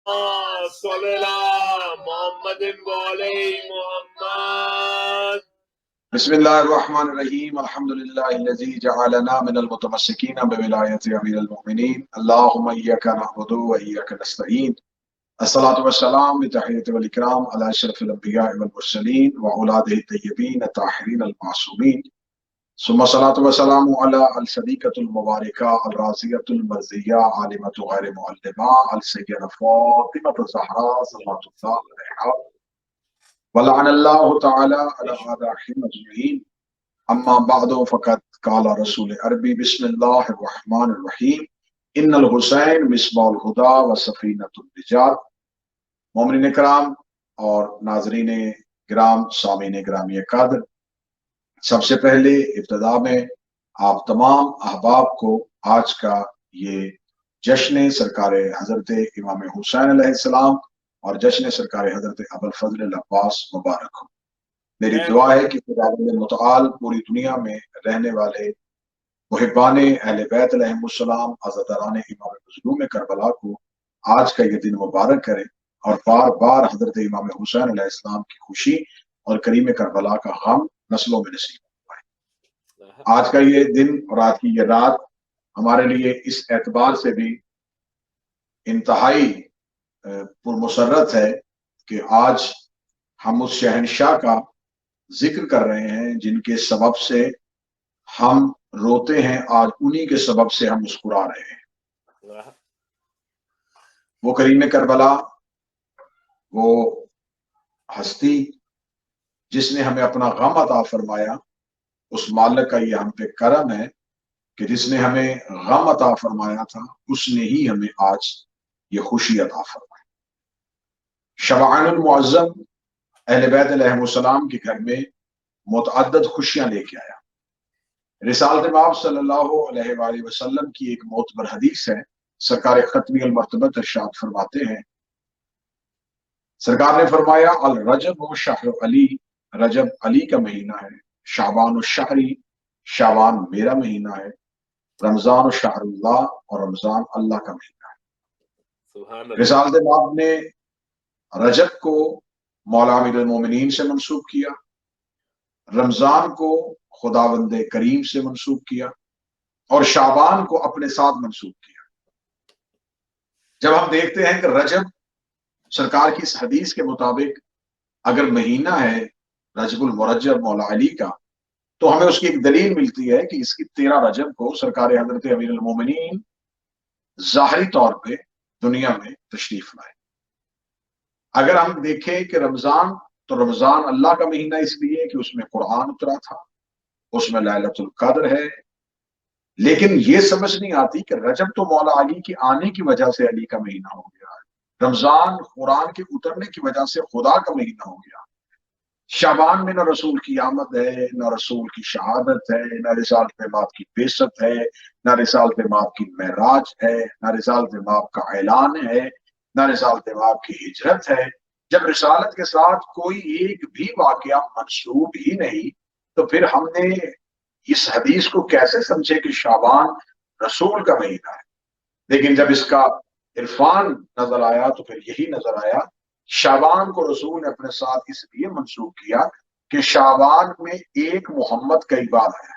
صلی اللہ محمد وعلی محمد۔ بسم اللہ الرحمن الرحیم، الحمدللہ الذی جعلنا من المتمسکین بولایت امیر المؤمنین، اللہم ایاک نعبد و ایاک نستعین، الصلاۃ والسلام بتحیۃ والاکرام علی اشرف الانبیاء والمرسلین وأولادہ الطیبین الطاہرین المعصومین، ثم الصلاۃ والسلام علی الصدیقۃ المبارکہ الرازیۃ المرضیہ عالمۃ غیر معلمہ السیدہ فاطمۃ الزہراء صلوات اللہ علیہا، ولعن اللہ تعالی علی اعدائہم اجمعین، اما بعد فقد قال رسول عربی بسم اللہ الرحمن الرحیم، ان الحسین مصباح الہدی و سفینۃ النجات۔ مومنین کرام اور ناظرین کرام، سامعین گرامی قدر، سب سے پہلے ابتدا میں آپ تمام احباب کو آج کا یہ جشن سرکار حضرت امام حسین علیہ السلام اور جشن سرکار حضرت ابوالفضل العباس مبارک ہو۔ میری دعا ہے کہ خدا متعال پوری دنیا میں رہنے والے محبان اہل بیت علیہم السلام، عزاداران امام مظلوم کربلا کو آج کا یہ دن مبارک کرے اور بار بار حضرت امام حسین علیہ السلام کی خوشی اور کریم کربلا کا غم نسلوں میں نصیب فرمائے۔ آج کا یہ دن اور آج کی یہ رات ہمارے لیے اس اعتبار سے بھی انتہائی پرمسرت ہے کہ آج ہم اس شہنشاہ کا ذکر کر رہے ہیں جن کے سبب سے ہم روتے ہیں، آج انہی کے سبب سے ہم مسکرا رہے ہیں۔ وہ کریم کربلا، وہ ہستی جس نے ہمیں اپنا غم عطا فرمایا، اس مالک کا یہ ہم پہ کرم ہے کہ جس نے ہمیں غم عطا فرمایا تھا اس نے ہی ہمیں آج یہ خوشی عطا فرمائی۔ شبعان المعظم اہل بیت علیہ السلام کے گھر میں متعدد خوشیاں لے کے آیا۔ رسالت مآب صلی اللہ علیہ وآلہ وسلم کی ایک معتبر حدیث ہے، سرکار ختمی المرتبہ ارشاد فرماتے ہیں، سرکار نے فرمایا الرجب و شہر علی، رجب علی کا مہینہ ہے، شعبان الشہری، شعبان میرا مہینہ ہے، رمضان شہر اللہ، اور رمضان اللہ کا مہینہ ہے۔ رسالت مآب نے رجب کو مولا امیر المومنین سے منسوب کیا، رمضان کو خداوند کریم سے منسوب کیا، اور شعبان کو اپنے ساتھ منسوب کیا۔ جب ہم دیکھتے ہیں کہ رجب سرکار کی اس حدیث کے مطابق اگر مہینہ ہے رجب المرجب مولا علی کا، تو ہمیں اس کی ایک دلیل ملتی ہے کہ اس کی 13 رجب کو سرکار حضرت امیر المومنین ظاہری طور پہ دنیا میں تشریف لائے۔ اگر ہم دیکھیں کہ رمضان، تو رمضان اللہ کا مہینہ اس لیے کہ اس میں قرآن اترا تھا، اس میں لیلۃ القدر ہے، لیکن یہ سمجھ نہیں آتی کہ رجب تو مولا علی کی آنے کی وجہ سے علی کا مہینہ ہو گیا ہے، رمضان قرآن کے اترنے کی وجہ سے خدا کا مہینہ ہو گیا۔ شعبان میں نہ رسول کی آمد ہے، نہ رسول کی شہادت ہے، نہ رسالت مآب کی بعثت ہے، نہ رسالت مآب کی معراج ہے، نہ رسالت مآب کا اعلان ہے، نہ رسالت مآب کی ہجرت ہے۔ جب رسالت کے ساتھ کوئی ایک بھی واقعہ منسوب ہی نہیں، تو پھر ہم نے اس حدیث کو کیسے سمجھے کہ شعبان رسول کا مہینہ ہے؟ لیکن جب اس کا عرفان نظر آیا تو پھر یہی نظر آیا، شعبان کو رسول نے اپنے ساتھ اس لیے منسوب کیا کہ شعبان میں ایک محمد کئی بار آیا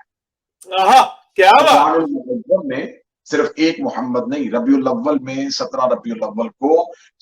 ہے۔ کیا رمضان المعظم میں صرف ایک محمد نہیں، ربیع الاول میں 17 ربیع الاول کو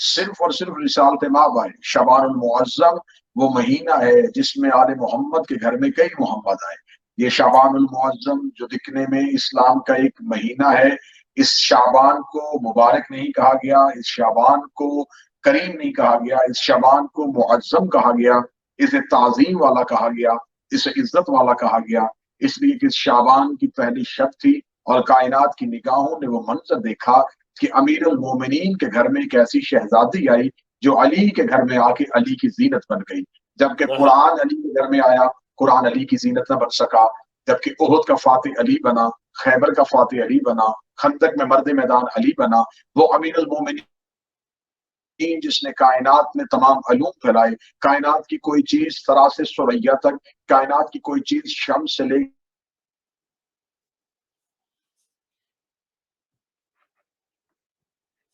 صرف اور صرف رسالت مآب آئے۔ شعبان المعظم وہ مہینہ ہے جس میں آل محمد کے گھر میں کئی محمد آئے۔ یہ شعبان المعظم جو دکھنے میں اسلام کا ایک مہینہ ہے، اس شعبان کو مبارک نہیں کہا گیا، اس شعبان کو کریم نہیں کہا گیا، اس شعبان کو معظم کہا گیا، اسے تعظیم والا کہا گیا، اسے عزت والا کہا گیا، اس لیے کہ اس شعبان کی پہلی شب تھی اور کائنات کی نگاہوں نے وہ منظر دیکھا کہ امیر المومنین کے گھر میں ایک ایسی شہزادی آئی جو علی کے گھر میں آ کے علی کی زینت بن گئی، جبکہ قرآن علی کے گھر میں آیا، قرآن علی کی زینت نہ بن سکا، جبکہ احد کا فاتح علی بنا، خیبر کا فاتح علی بنا، خندق میں مرد میدان علی بنا۔ وہ امیر المومنین جس نے کائنات میں تمام علوم پھیلائے، کائنات کی کوئی چیز ثرا سے ثریا تک، کائنات کی کوئی چیز شمس سے لے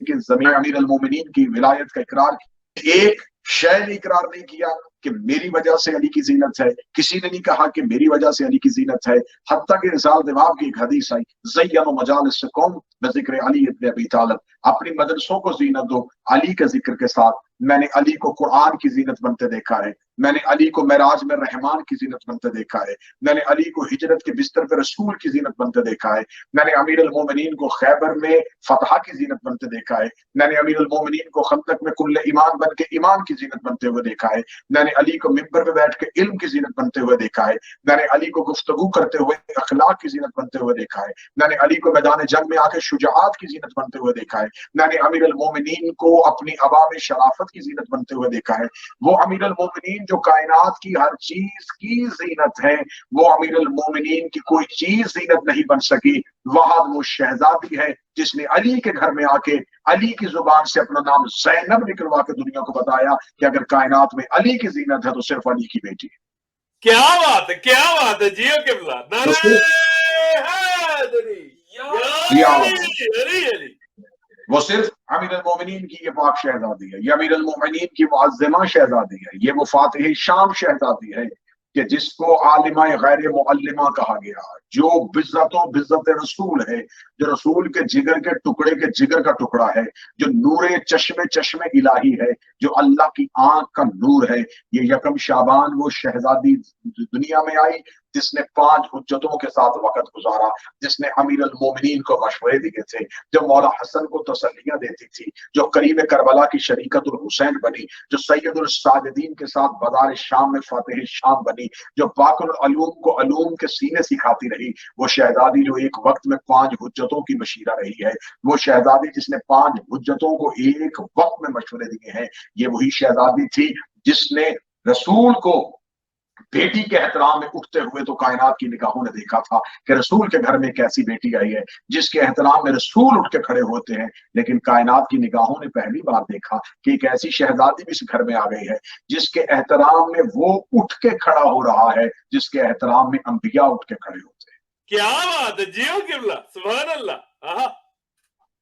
کہ زمین امیر المومنین کی ولایت کا اقرار کیا، ایک شے نے اقرار نہیں کیا کہ میری وجہ سے علی کی زینت ہے، کسی نے نہیں کہا کہ میری وجہ سے علی کی زینت ہے، حتیٰ کہ رسالۃ امام کی ایک حدیث آئی، زینوا مجالسکم بذکر علی ابن ابی طالب، اپنی مدرسوں کو زینت دو علی کے ذکر کے ساتھ۔ میں نے علی کو قرآن کی زینت بنتے دیکھا ہے، میں نے علی کو معراج میں رحمان کی زینت بنتے دیکھا ہے، میں نے علی کو ہجرت کے بستر پہ رسول کی زینت بنتے دیکھا ہے، میں نے امیر المومنین کو خیبر میں فتح کی زینت بنتے دیکھا ہے، میں نے امیر المومنین کو خندق میں کل ایمان بن کے ایمان کی زینت بنتے ہوئے دیکھا ہے، میں نے علی کو ممبر پہ بیٹھ کے علم کی زینت بنتے ہوئے دیکھا ہے، میں نے علی کو گفتگو کرتے ہوئے اخلاق کی زینت بنتے ہوئے دیکھا ہے، میں نے علی کو میدان جنگ میں آ کے شجاعت کی زینت بنتے ہوئے دیکھا ہے، میں نے امیر المومنین کو اپنی عوام شرافت کی زینت بنتے ہوئے دیکھا ہے۔ وہ امیر المومنین جو کائنات کی ہر چیز کی زینت ہے، وہ امیر المومنین کی کوئی چیز زینت نہیں بن سکی۔ وہاں وہ شہزادی ہے جس نے علی کے گھر میں آ کے علی کی زبان سے اپنا نام زینب نکلوا کے دنیا کو بتایا کہ اگر کائنات میں علی کی زینت ہے تو صرف علی کی بیٹی ہے۔ کیا بات ہے، کیا بات ہے، جیو قبلہ، تو صرف وہ صرف امیر المومنین کی یہ پاک شہزادی ہے، یہ امیر المومنین کی معظمہ شہزادی ہے، یہ وہ فاتح شام شہزادی ہے کہ جس کو عالمہ غیر معلمہ کہا گیا، جو بزت و بزت رسول ہے، جو رسول کے جگر کے ٹکڑے کے جگر کا ٹکڑا ہے، جو نور چشم الہی ہے، جو اللہ کی آنکھ کا نور ہے۔ یہ یکم شعبان وہ شہزادی دنیا میں آئی جس نے 5 حجتوں کے ساتھ وقت گزارا، جس نے امیر المومنین کو مشورے دیے تھے، جو مولا حسن کو تسلیاں دیتی تھی، جو کریم کربلا کی شریکت الحسین بنی، جو سید الساجدین کے ساتھ بازار شام میں فاتح شام بنی، جو باق العلوم کو علوم کے سینے سکھاتی رہی، وہ شہزادی جو ایک وقت میں 5 حجتوں کی مشیرہ رہی ہے، وہ شہزادی جس نے 5 حجتوں کو ایک وقت میں مشورے دیے ہیں، یہ وہی شہزادی تھی جس نے رسول کو بیٹی کے احترام میں اٹھتے ہوئے تو کائنات کی نگاہوں نے دیکھا تھا کہ رسول کے گھر میں کیسی بیٹی آئی ہے جس کے احترام میں رسول اٹھ کے کھڑے ہوتے ہیں، لیکن کائنات کی نگاہوں نے پہلی بار دیکھا کہ ایک ایسی شہزادی بھی اس گھر میں آ گئی ہے جس کے احترام میں وہ اٹھ کے کھڑا ہو رہا ہے جس کے احترام میں انبیاء اٹھ کے کھڑے ہوتے ہیں۔ کیا بات ہے، جیو قبلہ، سبحان اللہ۔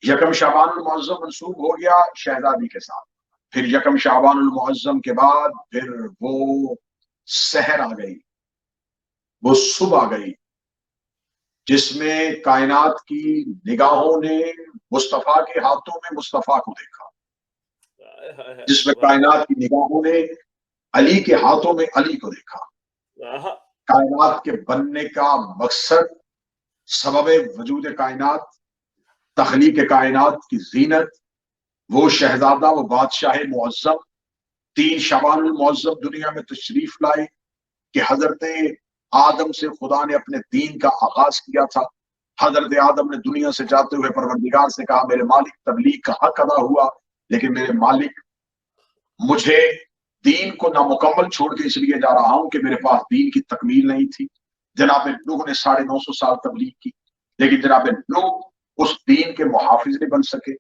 یکم شعبان المعظم منسوب ہو گیا شہزادی کے ساتھ، پھر یکم شعبان المعظم کے بعد پھر وہ سحر آ گئی، وہ صبح آ گئی جس میں کائنات کی نگاہوں نے مصطفیٰ کے ہاتھوں میں مصطفیٰ کو دیکھا، جس میں کائنات کی نگاہوں نے علی کے ہاتھوں میں علی کو دیکھا۔ کائنات کے بننے کا مقصد، سبب وجود کائنات، تخلیق کائنات کی زینت، وہ شہزادہ، وہ بادشاہ معظم 3 شعبان المعظم دنیا میں تشریف لائے کہ حضرت آدم سے خدا نے اپنے دین کا آغاز کیا تھا۔ حضرت آدم نے دنیا سے جاتے ہوئے پروردگار سے کہا میرے مالک تبلیغ کا حق ادا ہوا، لیکن میرے مالک مجھے دین کو نامکمل چھوڑ کے اس لیے جا رہا ہوں کہ میرے پاس دین کی تکمیل نہیں تھی۔ جناب نوح نے 950 سال تبلیغ کی، لیکن جناب نوح اس دین کے محافظ نہیں بن سکے۔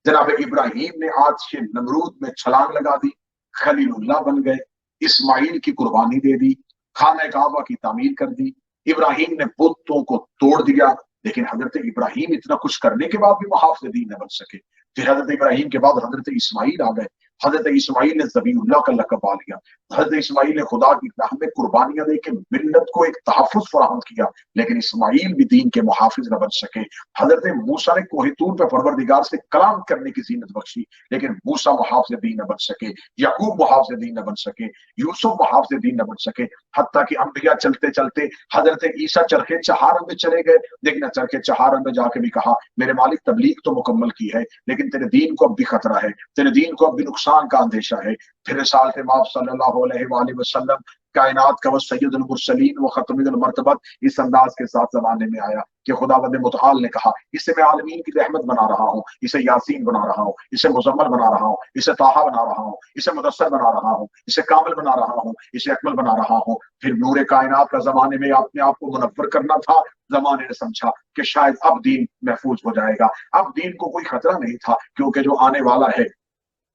جناب ابراہیم نے آتش نمرود میں چھلانگ لگا دی، خلیل اللہ بن گئے۔ اسماعیل کی قربانی دے دی، خانہ کعبہ کی تعمیر کر دی۔ ابراہیم نے بتوں کو توڑ دیا، لیکن حضرت ابراہیم اتنا کچھ کرنے کے بعد بھی محافظ دین نہ بن سکے۔ پھر حضرت ابراہیم کے بعد حضرت اسماعیل آ گئے۔ حضرت اسماعیل نے ذبیح اللہ کا لقب پا لیا۔ حضرت اسماعیل نے خدا کی راہ میں قربانیاں دے کے ملت کو ایک تحفظ فراہم کیا، لیکن اسماعیل بھی دین کے محافظ نہ بن سکے۔ حضرت موسیٰ نے کوہ طور پہ پروردگار سے کلام کرنے کی زینت بخشی، لیکن موسیٰ محافظ دین نہ بن سکے، یعقوب محافظ دین نہ بن سکے، یوسف محافظ دین نہ بن سکے، حتیٰ کہ انبیاء چلتے چلتے حضرت عیسیٰ چرخے چہارم میں چلے گئے، لیکن چرخے چہارم میں جا کے بھی کہا میرے مالک تبلیغ تو مکمل کی ہے، لیکن تیرے دین کو اب بھی خطرہ ہے، تیرے دین کو اب بھی نقصان کا اندیشہ ہے۔ پھر رسالت مآب صلی اللہ علیہ وآلہ وسلم کائنات کا وہ سید المرسلین و ختم المرتبت اس انداز کے ساتھ زمانے میں آیا کہ خداوند متعال نے کہا اسے میں عالمین کی رحمت بنا رہا ہوں، اسے یاسین بنا رہا ہوں، اسے مزمل بنا رہا ہوں، اسے طٰہٰ بنا رہا ہوں، اسے مدثر بنا رہا ہوں، اسے کامل بنا رہا ہوں، اسے اکمل بنا رہا ہوں۔ پھر نور کائنات کا زمانے میں اپنے آپ کو منور کرنا تھا۔ زمانے نے سمجھا کہ شاید اب دین محفوظ ہو جائے گا، اب دین کو کوئی خطرہ نہیں تھا، کیونکہ جو آنے والا ہے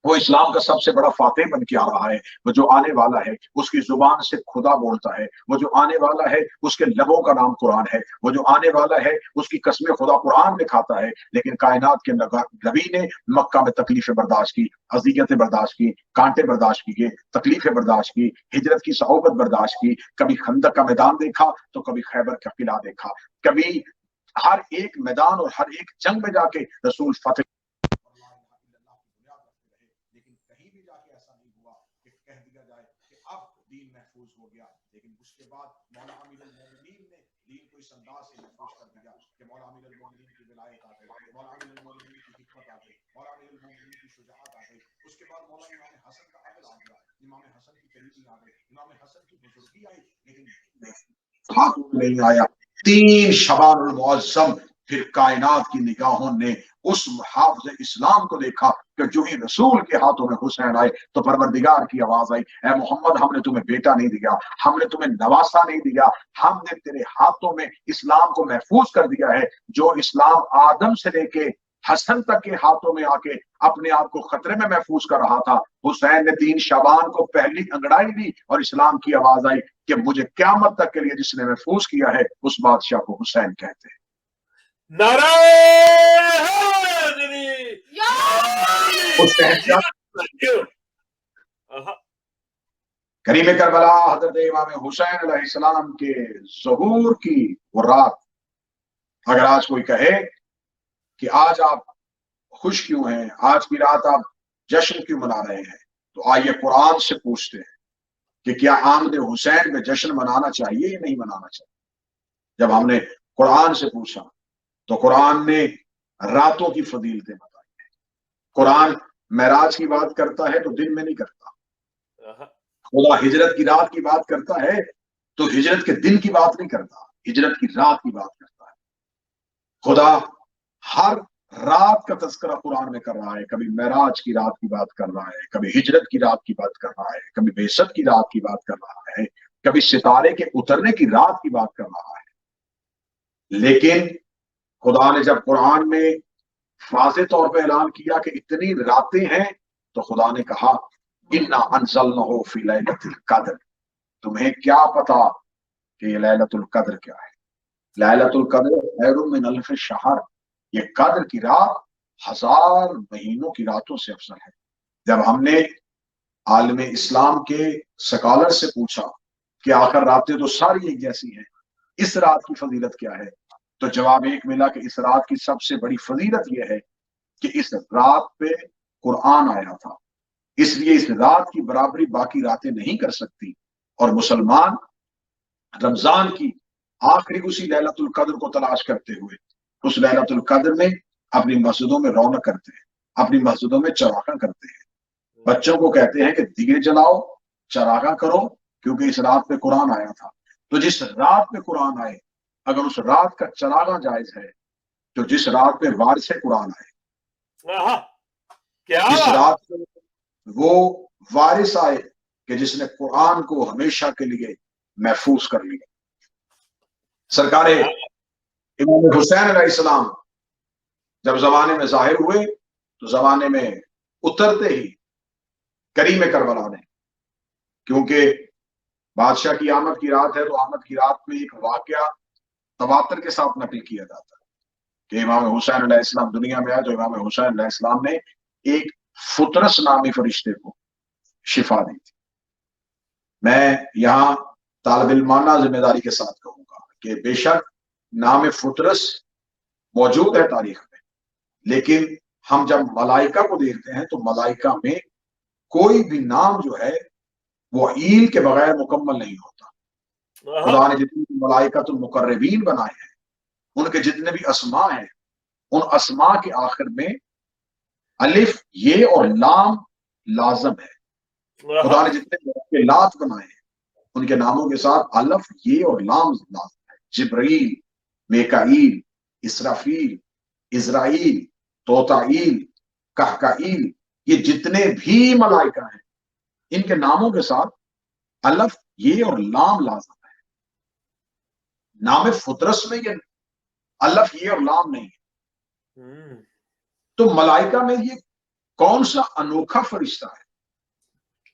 وہ اسلام کا سب سے بڑا فاتح بن کے آ رہا ہے. وہ جو آنے والا ہے اس کی زبان سے خدا بولتا ہے. وہ جو آنے والا ہے اس کے لبوں کا نام قرآن ہے. وہ جو آنے والا ہے اس کی قسمیں خدا قرآن میں کھاتا ہے. لیکن کائنات کے نبی نے مکہ میں تکلیفیں برداشت کی, اذیتیں برداشت کی, کانٹے برداشت کیے, تکلیفیں برداشت کی, ہجرت کی صعوبت برداشت کی. کبھی خندق کا میدان دیکھا تو کبھی خیبر کا قلعہ دیکھا. کبھی ہر ایک میدان اور ہر ایک جنگ میں جا کے رسول فتح. لیکن کہیں بھی جا کے ایسا نہیں ہوا کہ کہہ دیا جائے کہ اب دین محفوظ ہو گیا. لیکن اس کے بعد مولا امیر المومنین نے دین کو اس انداز سے محفوظ کر دیا کہ مولا امیر المومنین کی ولایت آ گئی, مولا امیر المومنین کی حکمت آ گئی, مولا امیر المومنین کی شجاعت آ گئی. اس کے بعد مولا امام حسن کا عدل آ گیا, امام حسن کی قریبی آ گئی, امام حسن کی بزرگی آئی. لیکن ہاتھ نہیں آیا. 3 شعبان المعظم پھر کائنات کی نگاہوں نے اس محافظ اسلام کو دیکھا کہ جو ہی رسول کے ہاتھوں میں حسین آئے تو پروردگار کی آواز آئی, اے محمد ہم نے تمہیں بیٹا نہیں دیا, ہم نے تمہیں نواسا نہیں دیا, ہم نے تیرے ہاتھوں میں اسلام کو محفوظ کر دیا ہے. جو اسلام آدم سے لے کے حسن تک کے ہاتھوں میں آ کے اپنے آپ کو خطرے میں محفوظ کر رہا تھا, حسین نے 3 شعبان کو پہلی انگڑائی دی اور اسلام کی آواز آئی کہ مجھے قیامت تک کے لیے جس نے محفوظ کیا ہے اس بادشاہ کو حسین کہتے ہیں. نعرہ کریم کربلا حضرت امام حسین علیہ السلام کے ظہور کی وہ رات. اگر آج کوئی کہے کہ آج آپ خوش کیوں ہیں, آج کی رات آپ جشن کیوں منا رہے ہیں, تو آئیے قرآن سے پوچھتے ہیں کہ کیا آمد حسین میں جشن منانا چاہیے یا نہیں منانا چاہیے. جب ہم نے قرآن سے پوچھا تو قرآن نے راتوں کی فضیلتیں بتائی ہیں. قرآن معراج کی بات کرتا ہے تو دن میں نہیں کرتا. خدا ہجرت کی رات کی بات کرتا ہے تو ہجرت کے دن کی بات نہیں کرتا, ہجرت کی رات کی بات کرتا ہے. خدا ہر رات کا تذکرہ قرآن میں کر رہا ہے. کبھی معراج کی رات کی بات کر رہا ہے, کبھی ہجرت کی رات کی بات کر رہا ہے, کبھی بعثت کی رات کی بات کر رہا ہے, کبھی ستارے کے اترنے کی رات کی بات کر رہا ہے. لیکن خدا نے جب قرآن میں واضح طور پہ اعلان کیا کہ اتنی راتیں ہیں تو خدا نے کہا انا انزلنہ فی لیلۃ القدر. تمہیں کیا پتا کہ یہ لیلۃ القدر کیا ہے. لیلۃ القدر خیر من الف شہر. یہ قدر کی رات 1000 مہینوں کی راتوں سے افضل ہے. جب ہم نے عالم اسلام کے سکالر سے پوچھا کہ آخر راتیں تو ساری ایک جیسی ہیں, اس رات کی فضیلت کیا ہے, تو جواب ایک ملا کہ اس رات کی سب سے بڑی فضیلت یہ ہے کہ اس رات پہ قرآن آیا تھا, اس لیے اس رات کی برابری باقی راتیں نہیں کر سکتی. اور مسلمان رمضان کی آخری اسی لیلۃ القدر کو تلاش کرتے ہوئے اس لیلۃ القدر میں اپنی مسجدوں میں رونق کرتے ہیں, اپنی مسجدوں میں چراغاں کرتے ہیں. بچوں کو کہتے ہیں کہ دیے جلاؤ, چراغاں کرو, کیونکہ اس رات پہ قرآن آیا تھا. تو جس رات پہ قرآن آئے اگر اس رات کا چراغاں جائز ہے تو جس رات پہ وارث قرآن آئے, جس رات پہ وہ وارث آئے کہ جس نے قرآن کو ہمیشہ کے لیے محفوظ کر لیا. سرکار امام حسین علیہ السلام جب زمانے میں ظاہر ہوئے تو زمانے میں اترتے ہی کریم کربلا نے, کیونکہ بادشاہ کی آمد کی رات ہے تو آمد کی رات میں ایک واقعہ تواتر کے ساتھ نقل کیا جاتا ہے کہ امام حسین علیہ السلام دنیا میں آئے تو امام حسین علیہ السلام نے ایک فطرس نامی فرشتے کو شفا دی تھی. میں یہاں طالب علمانہ ذمہ داری کے ساتھ کہوں گا کہ بے شک نام فطرس موجود ہے تاریخ میں, لیکن ہم جب ملائکہ کو دیکھتے ہیں تو ملائکہ میں کوئی بھی نام جو ہے وہ ایل کے بغیر مکمل نہیں ہوتا. خدا نے جتنے بھی ملائکۃ المقربین بنائے ہیں ان کے جتنے بھی اسماء ہیں ان اسماء کے آخر میں الف یہ اور لام لازم ہے. خدا نے جتنے موکلات بنائے ہیں ان کے ناموں کے ساتھ الف یہ اور لام لازم ہے. جبرائیل, میکائیل, اسرافیل, اسرائیل, توتائیل, کہکائیل, یہ جتنے بھی ملائکہ ہیں ان کے ناموں کے ساتھ الف یہ اور لام لازم ہے. نام فطرس میں یہ الف یہ اور لام نہیں ہے. تو ملائکہ میں یہ کون سا انوکھا فرشتہ ہے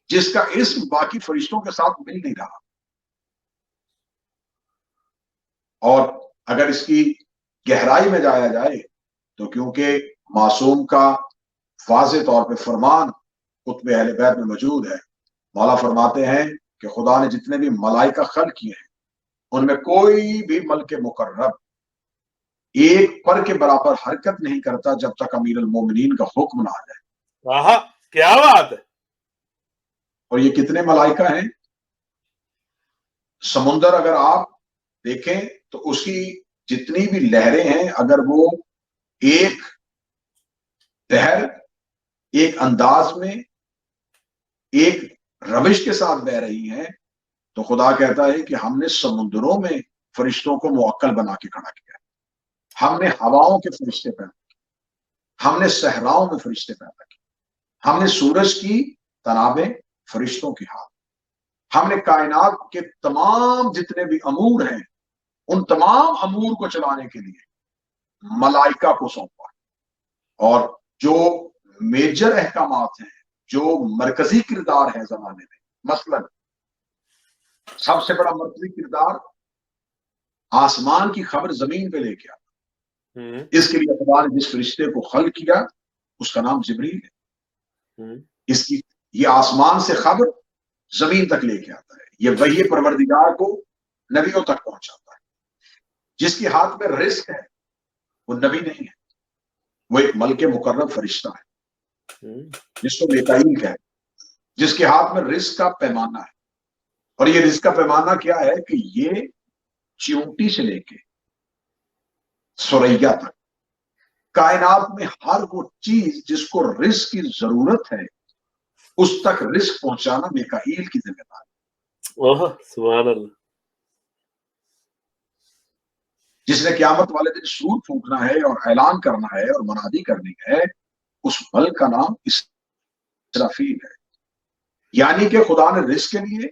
جس کا اسم باقی فرشتوں کے ساتھ مل نہیں رہا؟ اور اگر اس کی گہرائی میں جایا جائے تو کیونکہ معصوم کا واضح طور پہ فرمان کتب اہل بیت میں موجود ہے، مولا فرماتے ہیں کہ خدا نے جتنے بھی ملائکہ خلق کیے ہیں ان میں کوئی بھی ملک مقرب ایک پر کے برابر حرکت نہیں کرتا جب تک امیر المومنین کا حکم نہ آ جائے۔ آہا کیا بات ہے۔ اور یہ کتنے ملائکہ ہیں؟ سمندر اگر آپ دیکھیں تو اس کی جتنی بھی لہریں ہیں اگر وہ ایک لہر ایک انداز میں ایک روش کے ساتھ بہ رہی ہیں تو خدا کہتا ہے کہ ہم نے سمندروں میں فرشتوں کو موکل بنا کے کھڑا کیا، ہم نے ہواؤں کے فرشتے پیدا کیے، ہم نے صحراؤں میں فرشتے پیدا کیے، ہم نے سورج کی تنابیں فرشتوں کے ہاتھ، ہم نے کائنات کے تمام جتنے بھی امور ہیں ان تمام امور کو چلانے کے لیے ملائکہ کو سونپا، اور جو میجر احکامات ہیں، جو مرکزی کردار ہے زمانے میں، مثلا سب سے بڑا مرکزی کردار آسمان کی خبر زمین پہ لے کے آتا، اس کے لیے خدا نے جس فرشتے کو خلق کیا اس کا نام جبریل ہے، اس کی یہ آسمان سے خبر زمین تک لے کے آتا ہے، یہ وحی پروردگار کو نبیوں تک پہنچاتا ہے۔ جس کے ہاتھ میں رزق ہے وہ نبی نہیں ہے، وہ ایک ملک مقرب فرشتہ ہے جس کو میکائیل کہتے ہیں، جس کے ہاتھ میں رزق کا پیمانہ ہے۔ اور یہ رزق کا پیمانہ کیا ہے کہ یہ چیونٹی سے لے کے سوریا تک کائنات میں ہر وہ چیز جس کو رزق کی ضرورت ہے اس تک رزق پہنچانا میکائیل کی ذمہ داری۔ سبحان اللہ۔ جس نے قیامت والے دن سور پھونکنا ہے اور اعلان کرنا ہے اور منادی کرنی ہے، اس ملک کا نام اسرافیل ہے، یعنی کہ خدا نے رزق کے لیے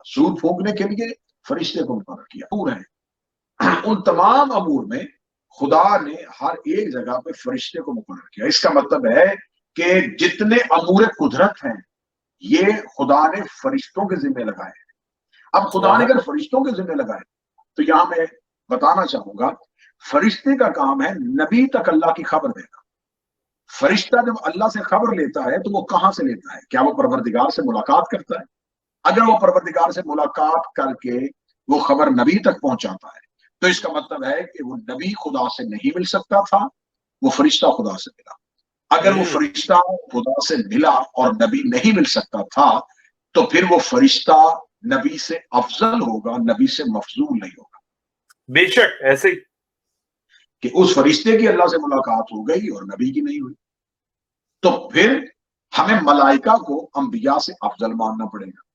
سور پھونکنے کے لیے فرشتے کو مقرر کیا۔ امور ہیں، ان تمام امور میں خدا نے ہر ایک جگہ پہ فرشتے کو مقرر کیا۔ اس کا مطلب ہے کہ جتنے امور قدرت ہیں یہ خدا نے فرشتوں کے ذمہ لگائے ہیں۔ اب خدا نے اگر فرشتوں کے ذمہ لگائے تو یہاں میں بتانا چاہوں گا فرشتے کا کام ہے نبی تک اللہ کی خبر دینا۔ فرشتہ جب اللہ سے خبر لیتا ہے تو وہ کہاں سے لیتا ہے؟ کیا وہ پروردگار سے ملاقات کرتا ہے؟ اگر وہ پروردگار سے ملاقات کر کے وہ خبر نبی تک پہنچاتا ہے تو اس کا مطلب ہے کہ وہ نبی خدا سے نہیں مل سکتا تھا، وہ فرشتہ خدا سے ملا۔ اگر وہ فرشتہ خدا سے ملا اور نبی نہیں مل سکتا تھا تو پھر وہ فرشتہ نبی سے افضل ہوگا، نبی سے مفضول نہیں ہوگا۔ بے شک ایسے ہی کہ اس فرشتے کی اللہ سے ملاقات ہو گئی اور نبی کی نہیں ہوئی تو پھر ہمیں ملائکہ کو انبیاء سے افضل ماننا پڑے گا۔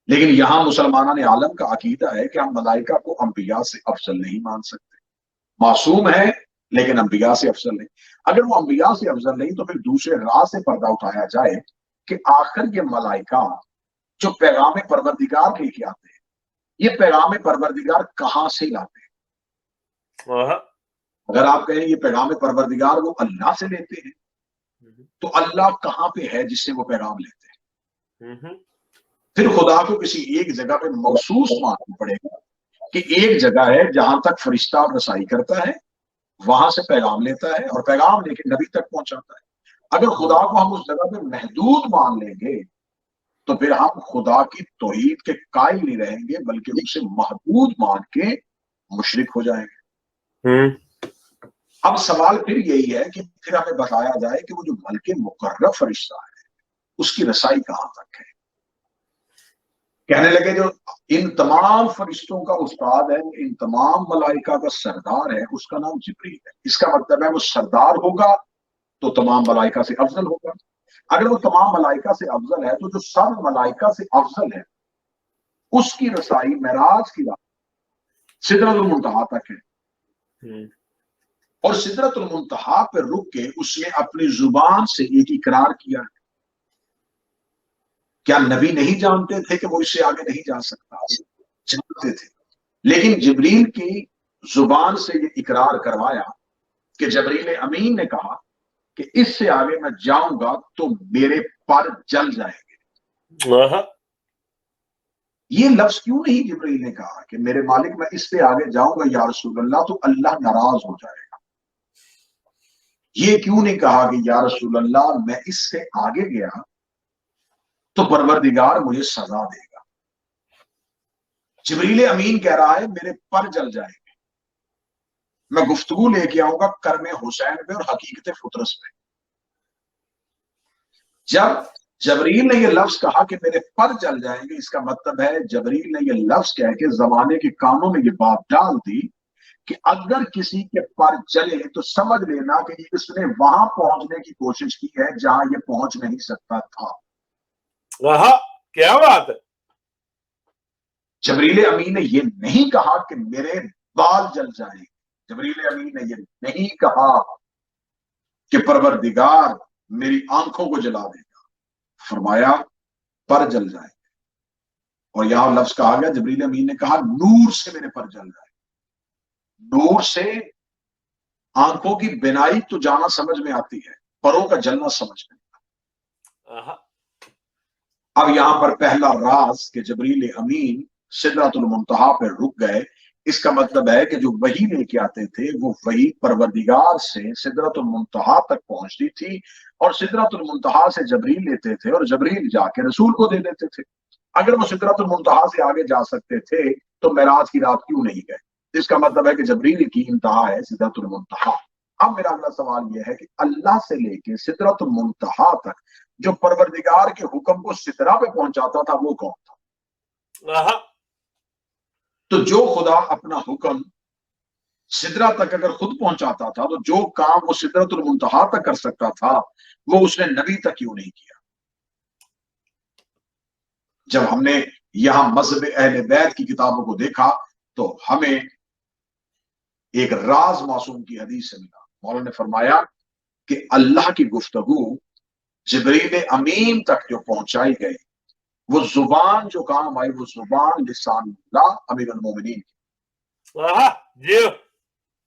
لیکن یہاں مسلمانان عالم کا عقیدہ ہے کہ ہم ملائکہ کو انبیاء سے افضل نہیں مان سکتے، معصوم ہے لیکن انبیاء سے افضل نہیں۔ اگر وہ انبیاء سے افضل نہیں تو پھر دوسرے راہ سے پردہ اٹھایا جائے کہ آخر یہ ملائکہ جو پیغام پروردگار لے کے آتے ہیں یہ پیغام پروردگار کہاں سے لاتے ہیں؟ اگر آپ کہیں یہ پیغام پروردگار وہ اللہ سے لیتے ہیں تو اللہ کہاں پہ ہے جس سے وہ پیغام لیتے ہیں؟ پھر خدا کو کسی ایک جگہ پہ مخصوص ماننا پڑے گا کہ ایک جگہ ہے جہاں تک فرشتہ رسائی کرتا ہے، وہاں سے پیغام لیتا ہے اور پیغام لے کے نبی تک پہنچاتا ہے۔ اگر خدا کو ہم اس جگہ پہ محدود مان لیں گے تو پھر ہم خدا کی توحید کے قائل نہیں رہیں گے بلکہ اسے محدود مان کے مشرک ہو جائیں گے۔ اب سوال پھر یہی ہے کہ پھر ہمیں بتایا جائے کہ وہ جو ملک مقرب فرشتہ ہے اس کی رسائی کہاں تک ہے۔ کہنے لگے جو ان تمام فرشتوں کا استاد ہے، ان تمام ملائکہ کا سردار ہے، اس کا نام جبریل ہے۔ اس کا مطلب ہے وہ سردار ہوگا تو تمام ملائکہ سے افضل ہوگا۔ اگر وہ تمام ملائکہ سے افضل ہے تو جو سب ملائکہ سے افضل ہے اس کی رسائی معراج کی رات سدرۃ المنتہا تک ہے، اور سدرۃ المنتہا پہ رک کے اس نے اپنی زبان سے ایک اقرار کیا ہے۔ کیا نبی نہیں جانتے تھے کہ وہ اس سے آگے نہیں جا سکتا؟ جانتے تھے، لیکن جبریل کی زبان سے یہ اقرار کروایا کہ جبریل امین نے کہا کہ اس سے آگے میں جاؤں گا تو میرے پر جل جائیں گے۔ یہ لفظ کیوں نہیں جبریل نے کہا کہ میرے مالک میں اس سے آگے جاؤں گا یا رسول اللہ تو اللہ ناراض ہو جائے گا؟ یہ کیوں نہیں کہا کہ یا رسول اللہ میں اس سے آگے گیا تو پروردگار مجھے سزا دے گا؟ جبریل امین کہہ رہا ہے میرے پر جل جائیں گے، میں گفتگو لے کے آؤں گا کرم حسین پہ اور حقیقت فطرس پہ۔ جب جبریل نے یہ لفظ کہا کہ میرے پر جل جائیں گے، اس کا مطلب ہے جبریل نے یہ لفظ کہہ کے زمانے کے کانوں میں یہ بات ڈال دی کہ اگر کسی کے پر جلے تو سمجھ لینا کہ اس نے وہاں پہنچنے کی کوشش کی ہے جہاں یہ پہنچ نہیں سکتا تھا۔ کیا بات ہے؟ جبریل امین نے یہ نہیں کہا کہ میرے بال جل جائیں، جبریل امین نے یہ نہیں کہا کہ پروردگار میری آنکھوں کو جلا دے گا، فرمایا پر جل جائیں گے۔ اور یہاں لفظ کہا گیا جبریل امین نے کہا نور سے میرے پر جل جائے۔ نور سے آنکھوں کی بینائی تو جانا سمجھ میں آتی ہے، پروں کا جلنا سمجھ میں آتا۔ اب یہاں پر پہلا راز کہ جبریل امین سدرۃ المنتہا پہ رک گئے، اس کا مطلب ہے کہ جو وحی لے کے آتے تھے وہ وحی پروردگار سے سدرۃ المنتہا تک پہنچتی تھی، اور سدرۃ المنتہا سے جبریل لیتے تھے اور جبریل جا کے رسول کو دے دیتے تھے۔ اگر وہ سدرۃ المنتہا سے آگے جا سکتے تھے تو معراج کی رات کیوں نہیں گئے؟ اس کا مطلب ہے کہ جبریل کی انتہا ہے سدرۃ المنتہا۔ اب میرا اگلا سوال یہ ہے کہ اللہ سے لے کے سدرۃ المنتہا تک جو پروردگار کے حکم کو سدرہ پہ پہنچاتا تھا وہ کون تھا؟ تو جو خدا اپنا حکم سدرہ تک اگر خود پہنچاتا تھا تو جو کام وہ سدرۃ المنتہا تک کر سکتا تھا وہ اس نے نبی تک کیوں نہیں کیا؟ جب ہم نے یہاں مذہب اہل بیت کی کتابوں کو دیکھا تو ہمیں ایک راز معصوم کی حدیث سے ملا۔ مولانا نے فرمایا کہ اللہ کی گفتگو جبریل امین تک جو پہنچائی گئی وہ زبان جو کام آئی وہ زبان لسان اللہ امیر المومنین کی۔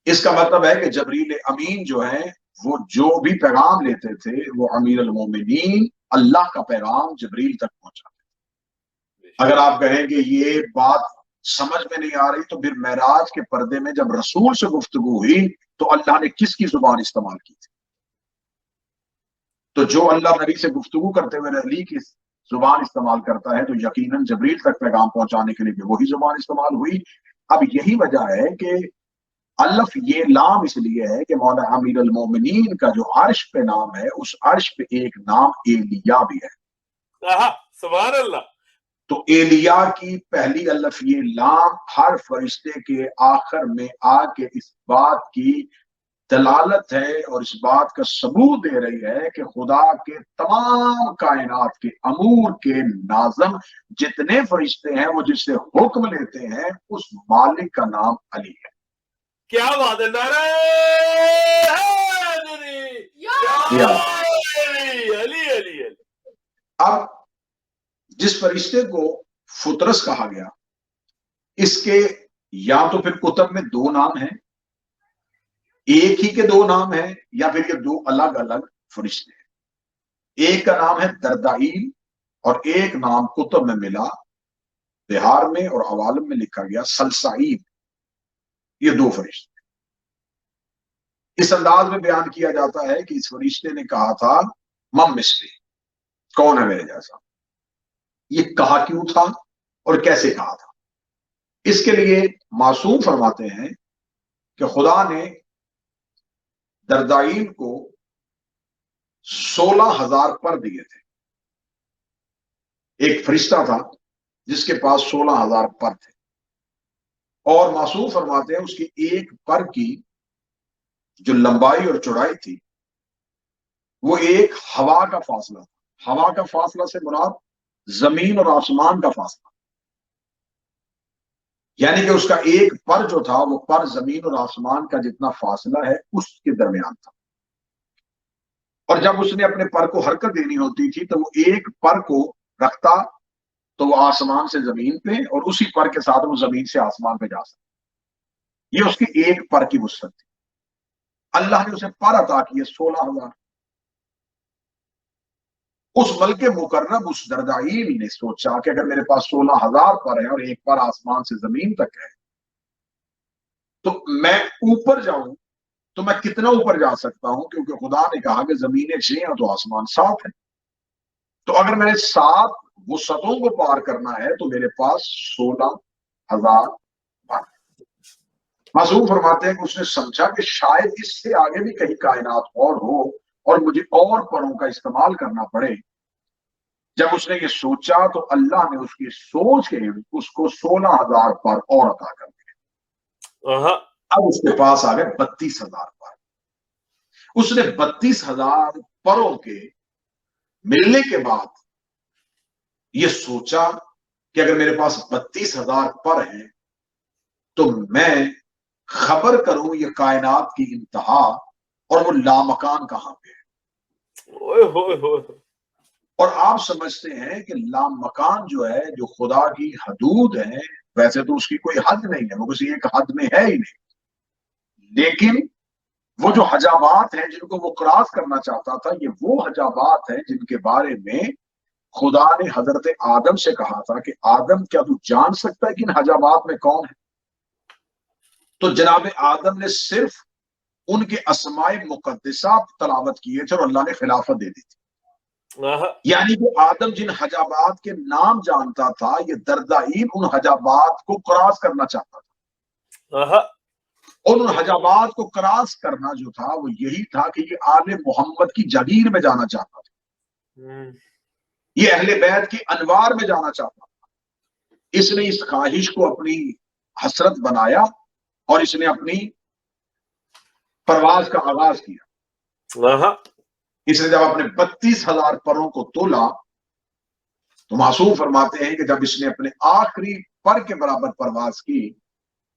اس کا مطلب ہے کہ جبریل امین جو ہے وہ جو بھی پیغام لیتے تھے وہ امیر المومنین اللہ کا پیغام جبریل تک پہنچاتے تھے۔ اگر آپ کہیں کہ یہ بات سمجھ میں نہیں آ رہی تو پھر معراج کے پردے میں جب رسول سے گفتگو ہوئی تو اللہ نے کس کی زبان استعمال کی تھی؟ تو جو اللہ نبی سے گفتگو کرتے ہوئے علی کی زبان استعمال کرتا ہے تو یقیناً جبریل تک پیغام پہنچانے کے لیے بھی وہی زبان استعمال ہوئی۔ اب یہی وجہ ہے کہ الف یہ لام اس لیے ہے کہ مولا امیر المومنین کا جو عرش پہ نام ہے اس عرش پہ ایک نام ایلیا بھی ہے۔ سبحان اللہ۔ تو ایلیا کی پہلی الف یہ لام ہر فرشتے کے آخر میں آ کے اس بات کی دلالت ہے اور اس بات کا ثبوت دے رہی ہے کہ خدا کے تمام کائنات کے امور کے ناظم جتنے فرشتے ہیں وہ جس سے حکم لیتے ہیں اس مالک کا نام علی ہے۔ کیا بات ہے؟ علی علی۔ اب جس فرشتے کو فطرس کہا گیا اس کے یا تو پھر کتب میں دو نام ہیں، ایک ہی کے دو نام ہیں، یا پھر یہ دو الگ الگ فرشتے ہیں۔ ایک کا نام ہے دردائیل اور ایک نام کتب میں ملا بہار میں اور عوالم میں لکھا گیا سلسائیل۔ یہ دو فرشتے اس انداز میں بیان کیا جاتا ہے کہ اس فرشتے نے کہا تھا مم مثلی، کون ہے میرے جیسا؟ یہ کہا کیوں تھا اور کیسے کہا تھا؟ اس کے لیے معصوم فرماتے ہیں کہ خدا نے دردائیل کو 16,000 پر دیے تھے۔ ایک فرشتہ تھا جس کے پاس 16,000 پر تھے، اور معصوم فرماتے ہیں اس کی ایک پر کی جو لمبائی اور چوڑائی تھی وہ ایک ہوا کا فاصلہ تھا۔ ہوا کا فاصلہ سے مراد زمین اور آسمان کا فاصلہ، یعنی کہ اس کا ایک پر جو تھا وہ پر زمین اور آسمان کا جتنا فاصلہ ہے اس کے درمیان تھا۔ اور جب اس نے اپنے پر کو حرکت دینی ہوتی تھی تو وہ ایک پر کو رکھتا تو وہ آسمان سے زمین پہ اور اسی پر کے ساتھ وہ زمین سے آسمان پہ جا سکتا. یہ اس کی ایک پر کی وسعت تھی. اللہ نے اسے پر عطا کیے 16,000. اس ملک مکرم اس دردائیل نے سوچا کہ اگر میرے پاس 16,000 پر ہے اور ایک پر آسمان سے زمین تک ہے تو میں اوپر جاؤں تو میں کتنا اوپر جا سکتا ہوں, کیونکہ خدا نے کہا کہ زمینیں 6 ہیں تو آسمان 7 ہیں. تو اگر میں نے 7 وسعتوں کو پار کرنا ہے تو میرے پاس 16,000 پر. معصوم فرماتے ہیں کہ اس نے سمجھا کہ شاید اس سے آگے بھی کہیں کائنات اور ہو اور مجھے اور پروں کا استعمال کرنا پڑے. جب اس نے یہ سوچا تو اللہ نے اس کی سوچ کے اس کو 16,000 پر اور عطا کر دیا. اب اس کے پاس آ گئے 32,000 پر. اس نے 32,000 پروں کے ملنے کے بعد یہ سوچا کہ اگر میرے پاس 32,000 پر ہیں تو میں خبر کروں یہ کائنات کی انتہا اور وہ لامکان کہاں پہ ہے. اور آپ سمجھتے ہیں کہ لامکان جو ہے, جو خدا کی حدود ہے, ویسے تو اس کی کوئی حد نہیں ہے, وہ کسی ایک حد میں ہے ہی نہیں, لیکن وہ جو حجابات ہیں جن کو وہ کراس کرنا چاہتا تھا, یہ وہ حجابات ہیں جن کے بارے میں خدا نے حضرت آدم سے کہا تھا کہ آدم کیا تو جان سکتا ہے کہ ان حجابات میں کون ہے. تو جناب آدم نے صرف ان کے اسماء مقدسہ تلاوت کیے تھے اور اللہ نے خلافت دے دی تھی. یعنی کہ آدم جن حجابات کے نام جانتا تھا, یہ دردائیل ان حجابات کو کراس کرنا چاہتا تھا. اور ان حجابات کو کراس کرنا جو تھا وہ یہی تھا کہ یہ آل محمد کی جگیر میں جانا چاہتا تھا, یہ اہل بیت کی انوار میں جانا چاہتا تھا. اس نے اس خواہش کو اپنی حسرت بنایا اور اس نے اپنی پرواز کا آغاز کیا. اس نے جب اپنے 32,000 پروں کو تولا تو معصوم فرماتے ہیں کہ جب اس نے اپنے آخری پر کے برابر پرواز کی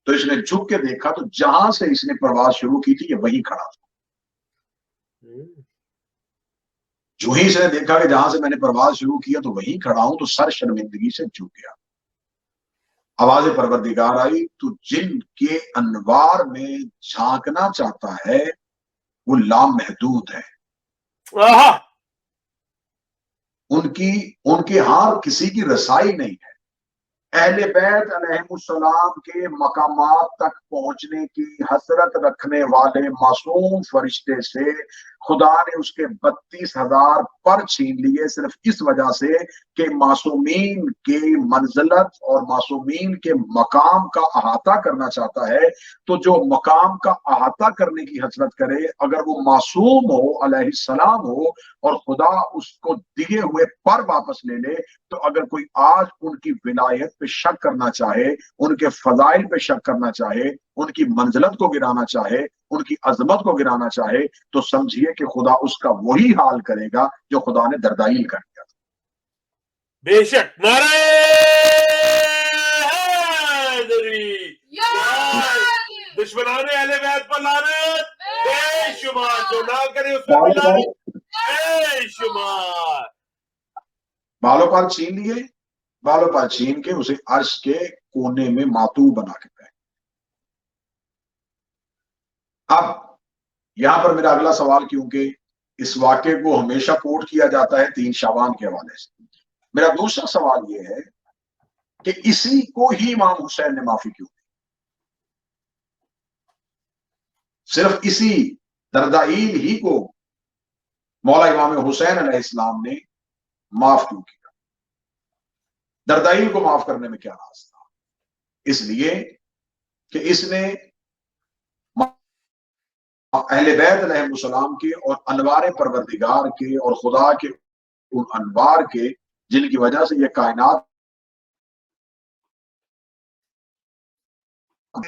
تو اس نے جھک کے دیکھا تو جہاں سے اس نے پرواز شروع کی تھی یہ وہیں کھڑا تھا. جو ہی اس نے دیکھا کہ جہاں سے میں نے پرواز شروع کیا تو وہیں کھڑا ہوں تو سر شرمندگی سے جھک گیا. آواز پروردگار آئی, تو جن کے انوار میں جھانکنا چاہتا ہے وہ لامحدود ہے, ان کے ہاں کسی کی رسائی نہیں ہے. اہل بیت علیہ السلام کے مقامات تک پہنچنے کی حسرت رکھنے والے معصوم فرشتے سے خدا نے اس کے 32,000 پر چھین لیے, صرف اس وجہ سے کہ معصومین کے منزلت اور معصومین کے مقام کا احاطہ کرنا چاہتا ہے. تو جو مقام کا احاطہ کرنے کی حسرت کرے, اگر وہ معصوم ہو علیہ السلام ہو اور خدا اس کو دیے ہوئے پر واپس لے لے, تو اگر کوئی آج ان کی ولایت پہ شک کرنا چاہے, ان کے فضائل پہ شک کرنا چاہے, ان کی منزلت کو گرانا چاہے, ان کی عظمت کو گرانا چاہے, تو سمجھیے کہ خدا اس کا وہی حال کرے گا جو خدا نے دردائیل کر دیا تھا. بے شک. نعرہ حیدری, دشمنان اہل بیت پر لعنت بے شمار, جو نہ کرے اس پر لعنت بے شمار. بالوں پر چھین لیے, بالوں پر چھین کے اسے عرش کے کونے میں ماتو بنا کے گئے. اب یہاں پر میرا اگلا سوال, کیونکہ اس واقعے کو ہمیشہ کوٹ کیا جاتا ہے 3 شعبان کے حوالے سے, میرا دوسرا سوال یہ ہے کہ اسی کو ہی امام حسین نے معافی کیوں دی؟ صرف اسی دردائیل ہی کو مولا امام حسین علیہ السلام نے معاف کیوں کیا؟ دردائیل کو معاف کرنے میں کیا راز تھا؟ اس لیے کہ اس نے اہل بیت علیہ السلام کے اور انوار پروردگار کے اور خدا کے ان انوار کے جن کی وجہ سے یہ کائنات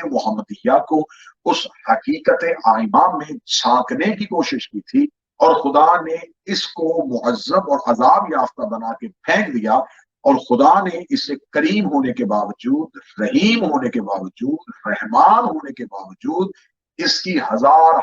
محمدیہ کو اس حقیقت آئمہ میں جھانکنے کی کوشش کی تھی, اور خدا نے اس کو معذب اور عذاب یافتہ بنا کے پھینک دیا, اور خدا نے اسے کریم ہونے کے باوجود, رحیم ہونے کے باوجود, رحمان ہونے کے باوجود, اس کی ہزار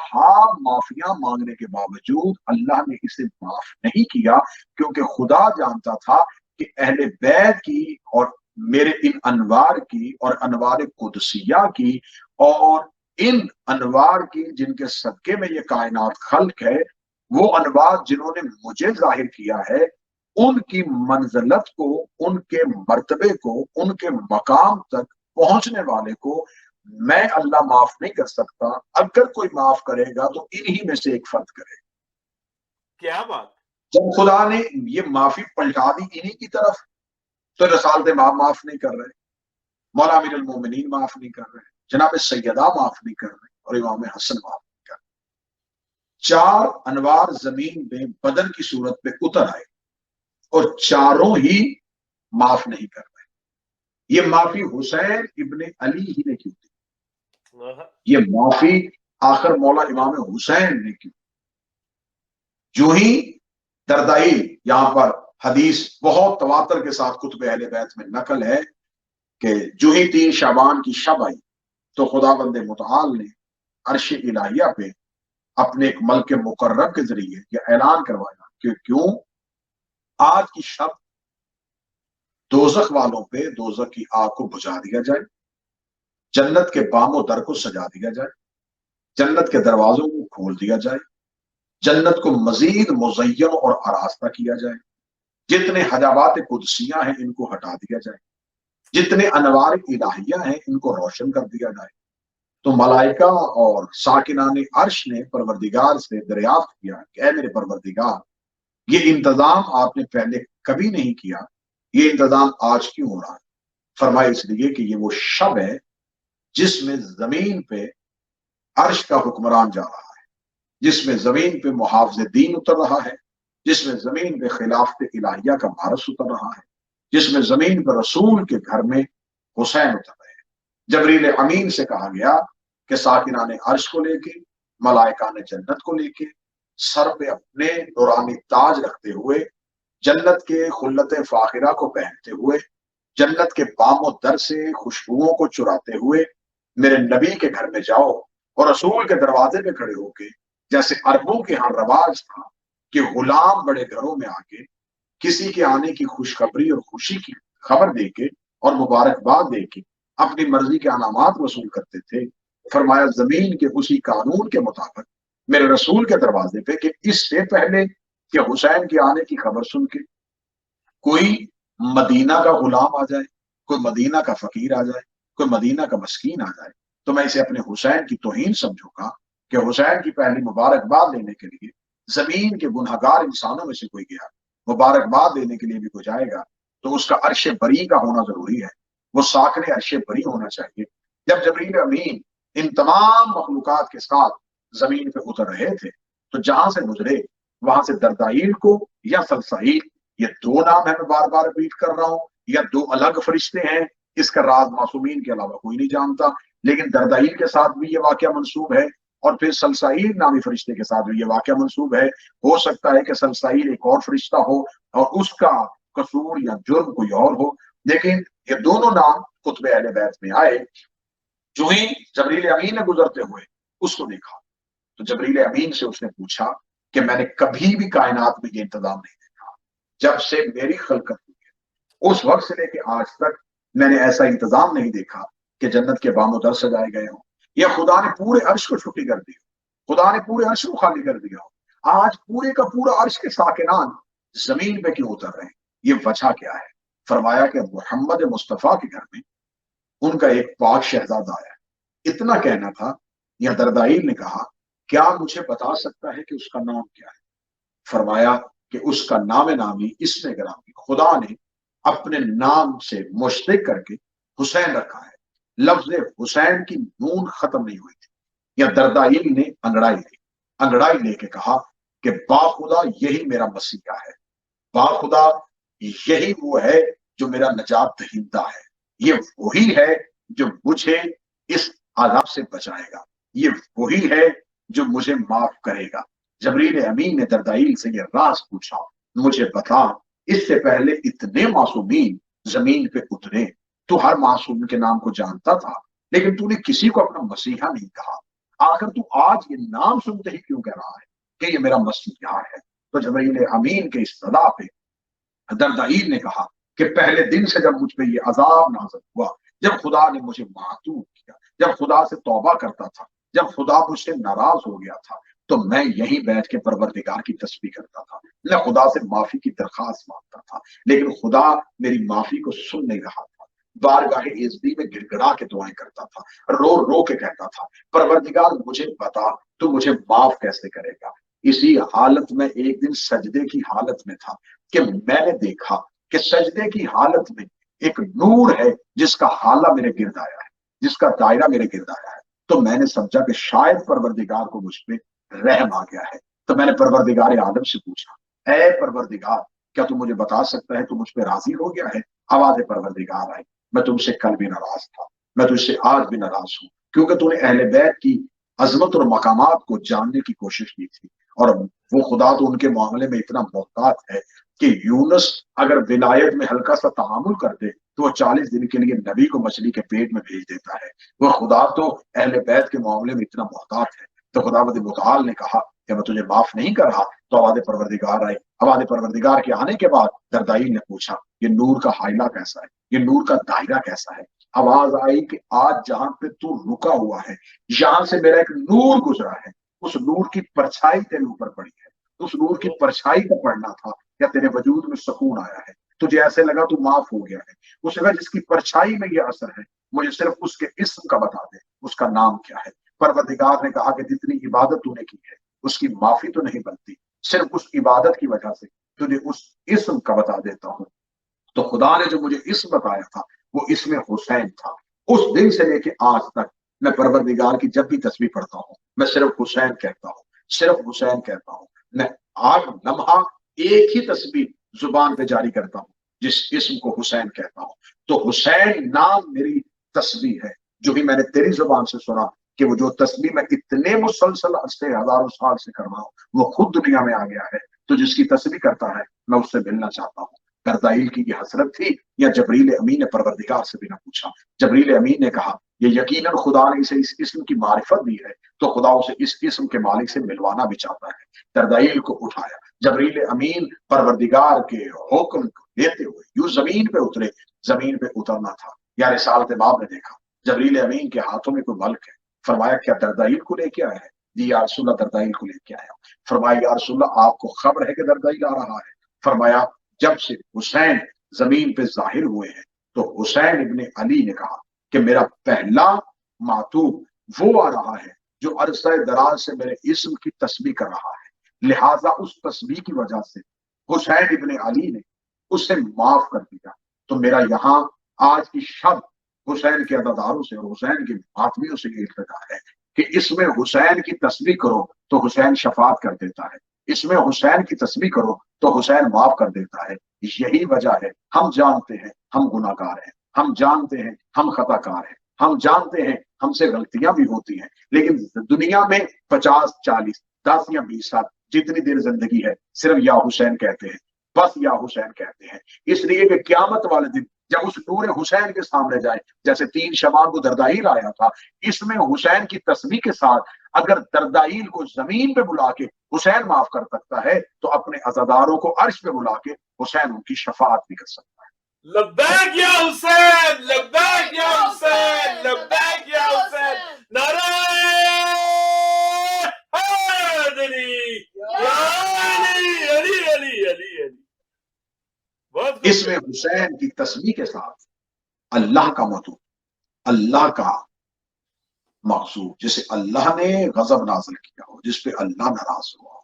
معافیاں مانگنے کے باوجود اللہ نے اسے معاف نہیں کیا, کیونکہ خدا جانتا تھا کہ اہل بیت کی اور میرے ان انوار کی اور انوار قدسیہ کی اور ان انوار کی جن کے صدقے میں یہ کائنات خلق ہے، وہ انوار جنہوں نے مجھے ظاہر کیا ہے، ان کی منزلت کو، ان کے مرتبے کو، ان کے مقام تک پہنچنے والے کو میں اللہ معاف نہیں کر سکتا۔ اگر کوئی معاف کرے گا تو انہی میں سے ایک فرد کرے۔ کیا بات! جب خدا نے یہ معافی پلٹا دی انہی کی طرف، تو رسالت امام معاف نہیں کر رہے، مولا امیر المومنین معاف نہیں کر رہے، جناب سیدہ معاف نہیں کر رہے، اور امام حسن معاف نہیں کر رہے۔ 4 انوار زمین میں بدن کی صورت پہ اتر آئے اور چاروں ہی معاف نہیں کر رہے۔ یہ معافی حسین ابن علی ہی نے کی تھی، یہ معافی آخر مولا امام حسین نے کی۔ جو ہی دردائی، یہاں پر حدیث بہت تواتر کے ساتھ کتب اہل بیت میں نقل ہے کہ جو ہی 3 شعبان کی شب آئی تو خدا بند متعال نے عرش الہیہ پہ اپنے ایک ملک مقرب کے ذریعے یہ اعلان کروایا کہ کیوں آج کی شب دوزخ والوں پہ دوزخ کی آگ کو بجھا دیا جائے، جنت کے بام و در کو سجا دیا جائے، جنت کے دروازوں کو کھول دیا جائے، جنت کو مزید مزین اور آراستہ کیا جائے، جتنے حجابات قدسیاں ہیں ان کو ہٹا دیا جائے، جتنے انوار الہیہ ہیں ان کو روشن کر دیا جائے۔ تو ملائکہ اور ساکنان عرش نے پروردگار سے دریافت کیا کہ اے میرے پروردگار، یہ انتظام آپ نے پہلے کبھی نہیں کیا، یہ انتظام آج کیوں ہو رہا ہے؟ فرمایا اس لیے کہ یہ وہ شب ہے جس میں زمین پہ عرش کا حکمران جا رہا ہے، جس میں زمین پہ محافظ دین اتر رہا ہے، جس میں زمین پہ خلافت الہیہ کا بارس اتر رہا ہے، جس میں زمین پہ رسول کے گھر میں حسین اتر رہے ہیں۔ جبریل امین سے کہا گیا کہ ساکنان عرش کو لے کے، ملائکان جنت کو لے کے، سر پہ اپنے نورانی تاج رکھتے ہوئے، جنت کے خلت فاخرہ کو پہنتے ہوئے، جنت کے بام و در سے خوشبوؤں کو چراتے ہوئے میرے نبی کے گھر میں جاؤ، اور رسول کے دروازے پہ کھڑے ہو کے، جیسے عربوں کے ہاں رواج تھا کہ غلام بڑے گھروں میں آ کے کسی کے آنے کی خوشخبری اور خوشی کی خبر دے کے اور مبارکباد دے کے اپنی مرضی کے انعامات وصول کرتے تھے، فرمایا زمین کے اسی قانون کے مطابق میرے رسول کے دروازے پہ کہ اس سے پہلے کہ حسین کے آنے کی خبر سن کے کوئی مدینہ کا غلام آ جائے، کوئی مدینہ کا فقیر آ جائے، کوئی مدینہ کا مسکین آ جائے، تو میں اسے اپنے حسین کی توہین سمجھوں گا کہ حسین کی پہلی مبارکباد لینے کے لیے زمین کے گنہگار انسانوں میں سے کوئی گیا، مبارکباد دینے کے لیے بھی کوئی جائے گا تو اس کا عرش بری کا ہونا ضروری ہے، وہ ساکن عرش بری ہونا چاہیے۔ جب جبریل امین ان تمام مخلوقات کے ساتھ زمین پہ اتر رہے تھے تو جہاں سے گزرے وہاں سے دردائیل کو یا سلسائیل، یہ 2 نام ہے، میں بار بار ریپیٹ کر رہا ہوں، یا 2 الگ فرشتے ہیں، اس کا راز معصومین کے علاوہ کوئی نہیں جانتا، لیکن دردائیل کے ساتھ بھی یہ واقعہ منسوب ہے اور پھر سلسائیل نامی فرشتے کے ساتھ بھی یہ واقعہ منسوب ہے۔ ہو سکتا ہے کہ سلسائیل ایک اور فرشتہ ہو اور اس کا قصور یا جرم کوئی اور ہو، لیکن یہ دونوں نام کتب اہل بیت میں آئے۔ جو ہی جبریل امین نے گزرتے ہوئے اس کو دیکھا تو جبریل امین سے اس نے پوچھا کہ میں نے کبھی بھی کائنات میں یہ انتظام نہیں دیکھا، جب سے میری خلقت ہوئی ہے اس وقت سے لے کے آج تک میں نے ایسا انتظام نہیں دیکھا کہ جنت کے بام و در سجائے گئے ہوں، یا خدا نے پورے عرش کو چھٹی کر دی ہو، خدا نے پورے عرش کو خالی کر دیا ہو، آج پورے کا پورا عرش کے ساکنان زمین پہ کیوں اتر رہے ہیں، یہ وجہ کیا ہے؟ فرمایا کہ محمد مصطفیٰ کے گھر میں ان کا ایک پاک شہزادہ آیا، اتنا کہنا تھا، یا دردائیل نے کہا کیا مجھے بتا سکتا ہے کہ اس کا نام کیا ہے؟ فرمایا کہ اس کا نام نامی اسم گرامی خدا نے اپنے نام سے مشتق کر کے حسین رکھا ہے، لفظ حسین کی نون ختم نہیں ہوئی تھی۔ یا دردائیل نے انگڑائی لے کے کہا کہ باخدا یہی میرا مسیحا ہے، باخدا یہی وہ ہے جو میرا نجات دہندہ ہے، یہ وہی ہے جو مجھے اس عذاب سے بچائے گا، یہ وہی ہے جو مجھے معاف کرے گا۔ جبریل امین نے دردائیل سے یہ راز پوچھا، مجھے بتا اس سے پہلے اتنے معصومین زمین پہ اترے، تو ہر معصوم کے نام کو جانتا تھا لیکن تو نے کسی کو اپنا مسیحا نہیں کہا، آخر تو آج یہ نام سنتے ہی کیوں کہہ رہا ہے کہ یہ میرا مسیحا ہے؟ تو جبریل امین کے اس صدا پہ دردائیل نے کہا کہ پہلے دن سے جب مجھ پہ یہ عذاب نازل ہوا، جب خدا نے مجھے معتوب کیا، جب خدا سے توبہ کرتا تھا، جب خدا مجھ سے ناراض ہو گیا تھا، تو میں یہیں بیٹھ کے پروردگار کی تسبیح کرتا تھا، میں خدا سے معافی کی درخواست مانگتا تھا، لیکن خدا میری معافی کو سن نہیں رہا تھا۔ بارگاہ عزتی میں گڑ گڑا کے دعائیں کرتا تھا، رو رو کے کہتا تھا پروردگار مجھے بتا تو مجھے معاف کیسے کرے گا۔ اسی حالت میں ایک دن سجدے کی حالت میں تھا کہ میں نے دیکھا کہ سجدے کی حالت میں ایک نور ہے جس کا حالہ میرے گرد آیا ہے، جس کا دائرہ میرے گرد آیا ہے۔ تو میں نے سمجھا کہ شاید پروردگار کو مجھ پہ رحم آ گیا ہے، تو میں نے پروردگار عالم سے پوچھا، اے پروردگار کیا تم مجھے بتا سکتا ہے تو مجھ پہ راضی ہو گیا ہے؟ آواز پروردگار آئی، میں تم سے کل بھی ناراض تھا، میں تجھ سے آج بھی ناراض ہوں، کیونکہ تو نے اہل بیت کی عظمت اور مقامات کو جاننے کی کوشش کی تھی، اور وہ خدا تو ان کے معاملے میں اتنا محتاط ہے کہ یونس اگر ولایت میں ہلکا سا تعامل کرتے تو وہ 40 دن کے لیے نبی کو مچھلی کے پیٹ میں بھیج دیتا ہے۔ وہ خدا تو اہل بیت کے معاملے میں اتنا محتاط ہے۔ تو خدا متعال نے کہا کہ میں تجھے معاف نہیں کر رہا، تو آواز پروردگار آئی۔ آواز پروردگار کے آنے کے بعد دردائیل نے پوچھا یہ نور کا حائلہ کیسا ہے، یہ نور کا دائرہ کیسا ہے؟ آواز آئی کہ آج جہاں پہ تو رکا ہوا ہے یہاں سے میرا ایک نور گزرا ہے، اس نور کی پرچھائی تیرے اوپر پڑی ہے، اس نور کی پرچھائی کا پڑنا تھا یا تیرے وجود میں سکون آیا ہے، تجھے ایسے لگا تو معاف ہو گیا ہے۔ اس نے جس کی پرچھائی میں یہ اثر ہے مجھے صرف اس کے اسم کا بتا دے، اس کا نام کیا ہے؟ پروردگار نے کہا کہ جتنی عبادت تو نے کی ہے اس کی معافی تو نہیں بنتی، صرف اس عبادت کی وجہ سے تجھے اس اسم کا بتا دیتا ہوں۔ تو خدا نے جو مجھے اسم بتایا تھا وہ اسم حسین تھا۔ اس دن سے لے کے آج تک میں پروردگار کی جب بھی تسبیح پڑھتا ہوں میں صرف حسین کہتا ہوں، صرف حسین کہتا ہوں۔ میں آج لمحہ ایک ہی تسبیح زبان پہ جاری کرتا ہوں جس اسم کو حسین کہتا ہوں۔ تو حسین نام میری تسبیح ہے، جو بھی میں نے تیری زبان سے سنا کہ وہ جو تسبیح میں اتنے مسلسل عرصے ہزاروں سال سے کر رہا ہوں وہ خود دنیا میں آ گیا ہے، تو جس کی تسبیح کرتا ہے میں اس سے ملنا چاہتا ہوں۔ دردائیل کی یہ حسرت تھی یا جبریل امین نے پروردگار سے بھی نہ پوچھا؟ جبریل امین نے کہا یہ یقیناً خدا نے اسے اس اسم کی معرفت دی ہے تو خدا اسے اس اسم کے مالک سے ملوانا بھی چاہتا ہے۔ دردائیل کو اٹھایا، جبریل امین پروردگار کے حکم کو لیتے ہوئے یوں زمین پہ اترے۔ زمین پہ اترنا تھا یا رسالت باب نے دیکھا جبریل امین کے ہاتھوں میں کوئی ملک ہے، فرمایا کیا دردائیل کو لے کے آیا ہے؟ جی یا رسول اللہ دردائیل کو لے کے آیا۔ فرمایا یا رسول اللہ آپ کو خبر ہے کہ دردائیل آ رہا ہے؟ فرمایا جب سے حسین زمین پہ ظاہر ہوئے ہیں تو حسین ابن علی نے کہا کہ میرا پہلا معتوب وہ آ رہا ہے جو عرصہ دراز سے میرے اسم کی تسبیح کر رہا ہے، لہٰذا اس تسبیح کی وجہ سے حسین ابن علی نے اسے معاف کر دیا۔ تو میرا یہاں آج کی شب حسین کے عزاداروں سے اور حسین کے ماتمیوں سے یہ التجا ہے کہ اس میں حسین کی تسبیح کرو تو حسین شفاعت کر دیتا ہے، اس میں حسین کی تسبیح کرو تو حسین معاف کر دیتا ہے۔ یہی وجہ ہے ہم جانتے ہیں ہم گناہ گار ہیں، ہم جانتے ہیں ہم خطا کار ہیں، ہم جانتے ہیں ہم سے غلطیاں بھی ہوتی ہیں، لیکن دنیا میں 50 40 10 یا 20 سال جتنی دیر زندگی ہے صرف یا حسین کہتے ہیں، بس یا حسین کہتے ہیں۔ اس لیے کہ قیامت والے دن جب اس نور حسین کے سامنے جائے، جیسے 3 شبان کو دردائیل آیا تھا، اس میں حسین کی تسبیح کے ساتھ اگر دردائیل کو زمین پہ بلا کے حسین معاف کر سکتا ہے تو اپنے عزاداروں کو عرش پہ بلا کے حسین ان کی شفاعت بھی کر سکتا ہے۔ لبیک یا حسین، لبیک یا حسین، لبیک یا حسین، نعرہ حیدری یا علی علی علی علی علی۔ اس میں حسین کی تسبیح کے ساتھ اللہ کا مطلوب، اللہ کا مقصود، جسے اللہ نے غضب نازل کیا ہو، جس پہ اللہ ناراض ہوا ہو۔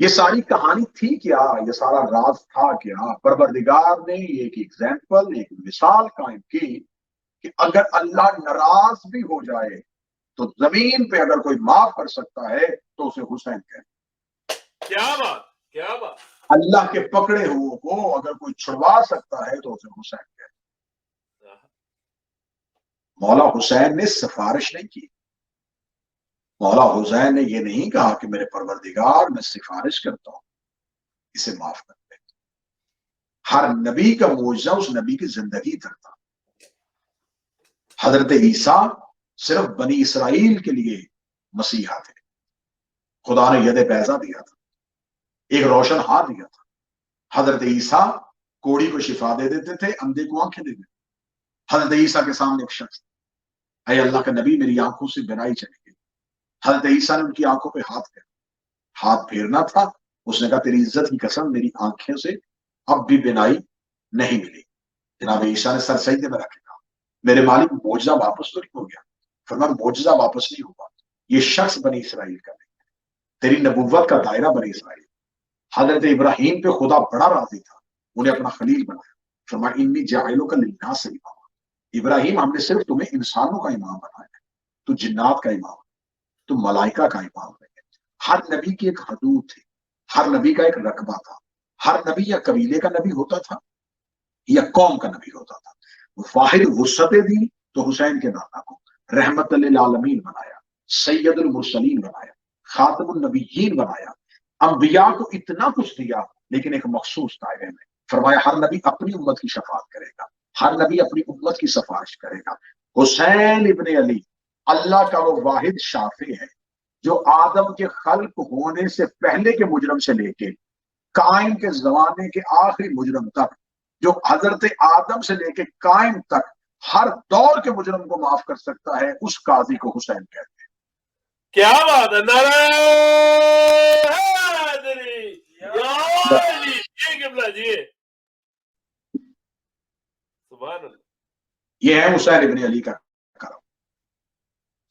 یہ ساری کہانی تھی کیا، یہ سارا راز تھا کیا؟ پروردگار نے ایک ایگزامپل، ایک مثال قائم کی کہ اگر اللہ ناراض بھی ہو جائے تو زمین پہ اگر کوئی معاف کر سکتا ہے تو اسے حسین کہتے۔ کیا بات، کیا بات۔ اللہ کے پکڑے ہوئے کو اگر کوئی چھڑوا سکتا ہے تو اسے حسین کہتے۔ مولا حسین نے سفارش نہیں کی، مولا حسین نے یہ نہیں کہا کہ میرے پروردگار میں سفارش کرتا ہوں اسے معاف کر دے۔ ہر نبی کا معجزہ اس نبی کی زندگی تک تھا۔ حضرت عیسیٰ صرف بنی اسرائیل کے لیے مسیحا تھے، خدا نے ید بیضا دیا تھا، ایک روشن ہاتھ دیا تھا، حضرت عیسیٰ کوڑی کو شفا دے دیتے تھے، اندھے کو آنکھیں دے دیتے تھے۔ حضرت عیسیٰ کے سامنے ایک شخص، اے اللہ کا نبی میری آنکھوں سے بینائی چلی گئی۔ حضرت عیسیٰ نے ان کی آنکھوں پہ ہاتھ پھیرنا تھا، اس نے کہا تیری عزت کی قسم میری آنکھوں سے اب بھی بینائی نہیں ملی۔ جناب عیسیٰ نے سر سجدے میں رکھ کہا میرے مالک معجزہ واپس تو نہیں ہو گیا؟ فرمایا معجزہ واپس نہیں ہوا، یہ شخص بنی اسرائیل کا نہیں، تیری نبوت کا دائرہ بنی اسرائیل۔ حضرت ابراہیم پہ خدا بڑا راضی تھا، انہیں اپنا خلیل بنایا، فرمایا انی جاعلک للناس اماما، ابراہیم ہم نے صرف تمہیں انسانوں کا امام بنایا ہے، تو جنات کا امام، تو ملائکہ کا امام ہے۔ ہر نبی کی ایک حدود تھی، ہر نبی کا ایک رقبہ تھا، ہر نبی یا قبیلے کا نبی ہوتا تھا یا قوم کا نبی ہوتا تھا۔ واحد وسعت دی تو حسین کے نانا کو رحمت للعالمین بنایا، سید المرسلین بنایا، خاتم النبیین بنایا، انبیاء کو اتنا کچھ دیا لیکن ایک مخصوص دائرے میں۔ فرمایا ہر نبی اپنی امت کی شفاعت کرے گا، ہر نبی اپنی امت کی سفارش کرے گا۔ حسین ابن علی اللہ کا وہ واحد شافع ہے جو آدم کے خلق ہونے سے پہلے کے مجرم سے لے کے قائم کے زمانے کے آخری مجرم تک، جو حضرت آدم سے لے کے قائم تک ہر دور کے مجرم کو معاف کر سکتا ہے، اس قاضی کو حسین کہتے ہیں۔ کیا بات ہے، نعرہ حیدری یا علی، یہ قبلہ جی، سبحان اللہ۔ یہ ہے حسین ابن علی کا کرم۔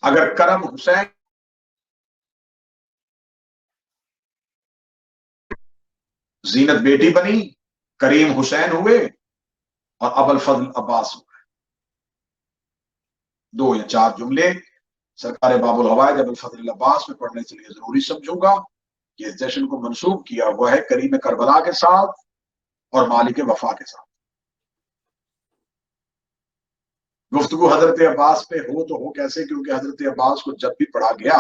اگر کرم حسین زینت بیٹی بنی، کریم حسین ہوئے اور ابوالفضل عباس ہوئے۔ 2 یا 4 جملے سرکار باب الحوائج ابوالفضل عباس میں پڑھنے کے لیے ضروری سمجھوں گا کہ اس جشن کو منسوب کیا ہوا ہے کریم کربلا کے ساتھ اور مالک وفا کے ساتھ۔ گفتگو حضرت عباس پہ ہو تو ہو کیسے، کیونکہ حضرت عباس کو جب بھی پڑھا گیا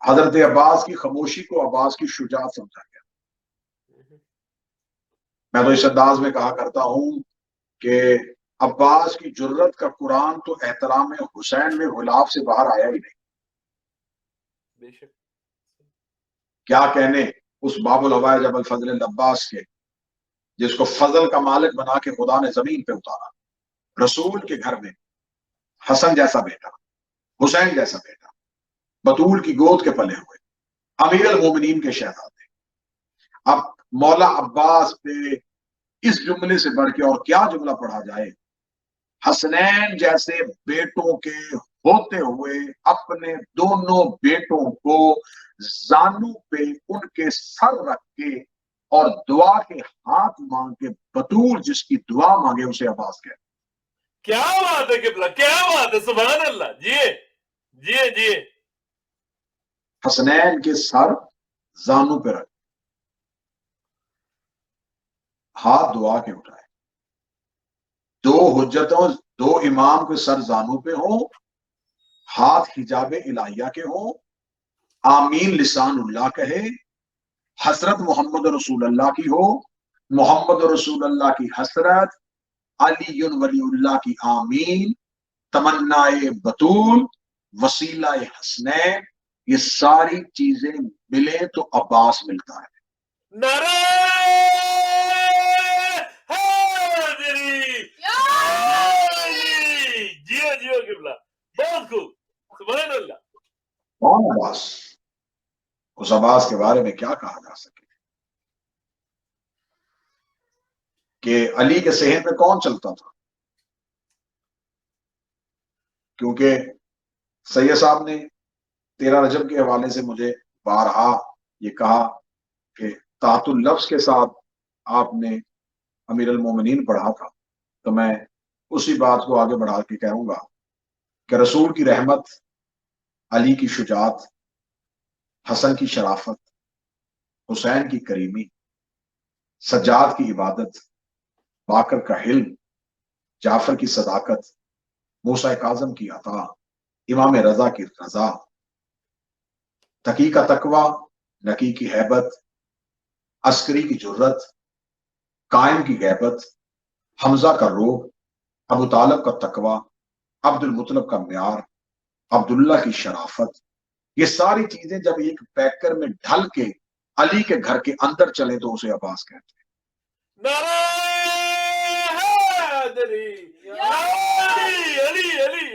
حضرت عباس کی خاموشی کو عباس کی شجاعت سمجھا گیا۔ میں تو اس انداز میں کہا کرتا ہوں کہ عباس کی جرت کا قرآن تو احترام حسین میں غلاف سے باہر آیا ہی نہیں۔ بے شک کیا کہنے اس باب الحوائج ابوالفضل العباس کے، جس کو فضل کا مالک بنا کے خدا نے زمین پہ اتارا، رسول کے گھر میں حسن جیسا بیٹا، حسین جیسا بیٹا، بطول کی گود کے پلے ہوئے، امیر المومنین کے شہزادے۔ اب مولا عباس پہ اس جملے سے بڑھ کے اور کیا جملہ پڑھا جائے؟ حسنین جیسے بیٹوں کے ہوتے ہوئے اپنے دونوں بیٹوں کو زانو پہ ان کے سر رکھ کے اور دعا کے ہاتھ مانگ کے بطول جس کی دعا مانگے اسے عباس کہتے۔ کیا بات ہے قبلہ، کیا بات ہے، سبحان اللہ۔ جی حسنین کے سر زانو پہ رکھ، ہاتھ دعا کے اٹھائے، 2 حجتوں، 2 امام کے سر زانو پہ ہوں، ہاتھ حجاب الہیہ کے ہوں، آمین لسان اللہ کہے، حسرت محمد رسول اللہ کی ہو، محمد رسول اللہ کی حسرت، علی ولی اللہ کی آمین، تمنائے بطول، وسیلہ حسنین، یہ ساری چیزیں ملے تو عباس ملتا ہے۔ نعرہ حیدری یا علی، جیو قبلہ، بہت خوب، سبحان اللہ۔ کون عباس؟ اس عباس کے بارے میں کیا کہا جا سکے کہ علی کے صحن میں کون چلتا تھا؟ کیونکہ سید صاحب نے 13 رجب کے حوالے سے مجھے بارہا یہ کہا کہ تحت اللفظ کے ساتھ آپ نے امیر المومنین پڑھا تھا، تو میں اسی بات کو آگے بڑھا کے کہوں گا کہ رسول کی رحمت، علی کی شجاعت، حسن کی شرافت، حسین کی کریمی، سجاد کی عبادت، باقر کا حلم، جعفر کی صداقت، موسیٰ کاظم کی عطا، امام رضا کی رضا، تقی کا تقوی، نقی کی ہیبت، عسکری کی جرت، قائم کی غیبت، حمزہ کا روح، ابو طالب کا تقوی، عبد المطلب کا معیار، عبداللہ کی شرافت، یہ ساری چیزیں جب ایک پیکر میں ڈھل کے علی کے گھر کے اندر چلیں تو اسے عباس کہتے ہیں. نعرہ حیدری، علی علی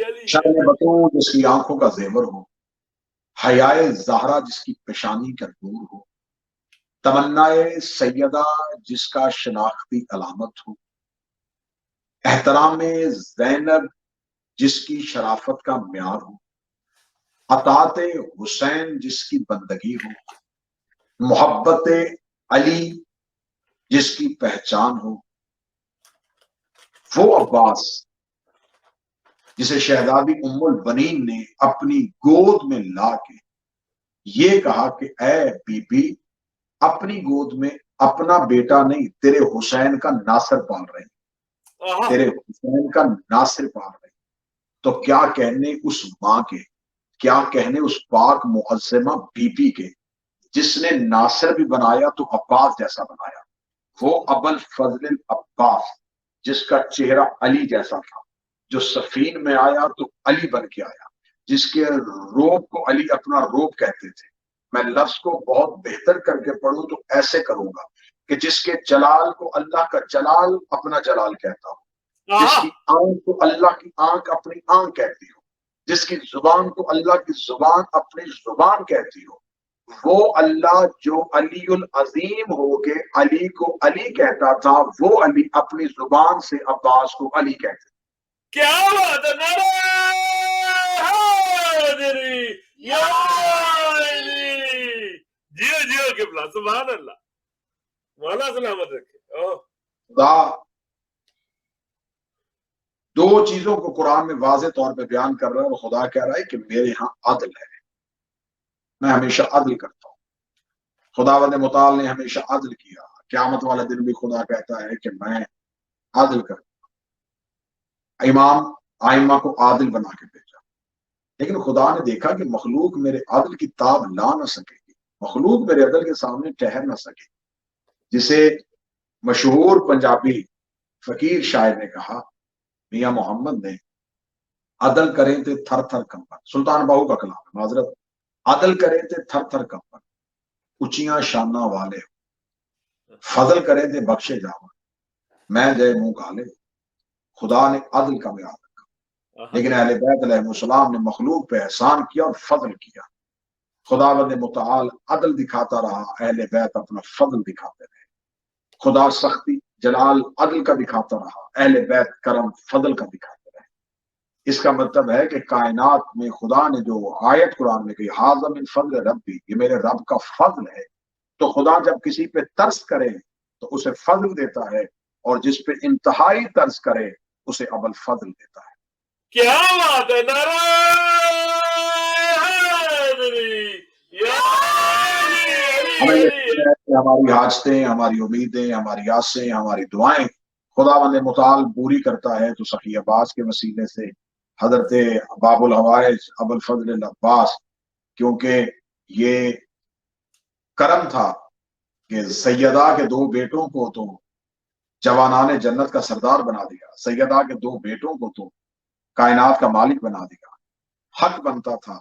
علی. شرم بتوں جس کی آنکھوں کا زیور ہو، حیائے زہرا جس کی پیشانی کا نور ہو، تمنائے سیدہ جس کا شناختی علامت ہو، احترام زینب جس کی شرافت کا معیار ہو، اطاعت حسین جس کی بندگی ہو، محبت علی جس کی پہچان ہو، وہ عباس جسے شہزادی ام البنین نے اپنی گود میں لا کے یہ کہا کہ اے بی بی، اپنی گود میں اپنا بیٹا نہیں تیرے حسین کا ناصر پال رہی، تیرے حسین کا ناصر پال رہی. تو کیا کہنے اس ماں کے، کیا کہنے اس پاک معظمہ بی بی کے جس نے ناصر بھی بنایا تو عباس جیسا بنایا. وہ ابوالفضل عباس جس کا چہرہ علی جیسا تھا، جو سفین میں آیا تو علی بن کے آیا، جس کے روب کو علی اپنا روب کہتے تھے. میں لفظ کو بہت بہتر کر کے پڑھوں تو ایسے کروں گا کہ جس کے جلال کو اللہ کا جلال اپنا جلال کہتا ہوں، جس کی آنکھ کو اللہ کی آنکھ اپنی آنکھ کہتی ہو، جس کی زبان کو اللہ کی زبان اپنی زبان کہتی ہو، وہ اللہ جو علی العظیم ہو کے علی کو علی کہتا تھا، وہ علی اپنی زبان سے عباس کو علی کہتے. کیا بات ہے. نعرہ حیدری یا علی. جیو جیو قبلہ، سبحان اللہ، مولا سلامت رکھے. خدا دو چیزوں کو قرآن میں واضح طور پہ بیان کر رہا ہے، اور خدا کہہ رہا ہے کہ میرے ہاں عدل ہے، میں ہمیشہ عدل کرتا ہوں. خداوند متعال نے ہمیشہ عدل کیا، قیامت والے دن بھی خدا کہتا ہے کہ میں عدل کرتا ہوں. امام آئمہ کو عادل بنا کے بھیجا، لیکن خدا نے دیکھا کہ مخلوق میرے عدل کی تاب لا نہ سکے گی، مخلوق میرے عدل کے سامنے ٹھہر نہ سکے گی. جسے مشہور پنجابی فقیر شاعر نے کہا، میاں محمد نے، عدل کریں تے تھر تھر کمپن. سلطان باہو کا کلام ہے، معذرت. عدل کریں تے تھر تھر کمپن، اچیاں شانہ والے فضل کریں تے بخشے جاون، میں جے منہ گالے. خدا نے عدل کا بیان رکھا، لیکن اہل بیت علیہ السلام نے مخلوق پہ احسان کیا اور فضل کیا. خداوند متعال عدل دکھاتا رہا، اہل بیت اپنا فضل دکھاتے رہے. خدا سختی جلال عدل کا دکھاتا رہا، اہل بیت کرم فضل کا دکھاتے رہے. اس کا مطلب ہے کہ کائنات میں خدا نے جو آیت قرآن میں کہی، ھذا من فضل ربی، یہ میرے رب کا فضل ہے، تو خدا جب کسی پہ ترس کرے تو اسے فضل دیتا ہے، اور جس پہ انتہائی ترس کرے اسے ابل فضل دیتا ہے. کیا بات ہے. نعرہ حیدری یا ہماری حاجتیں، ہماری امیدیں، ہماری آسیں، ہماری دعائیں خداوند متعال پوری کرتا ہے. تو سخی عباس کے وسیلے سے حضرت باب الحوائج ابوالفضل العباس، کیونکہ یہ کرم تھا کہ سیدہ کے دو بیٹوں کو تو جوانان جنت کا سردار بنا دیا، سیدہ کے دو بیٹوں کو تو کائنات کا مالک بنا دیا. حق بنتا تھا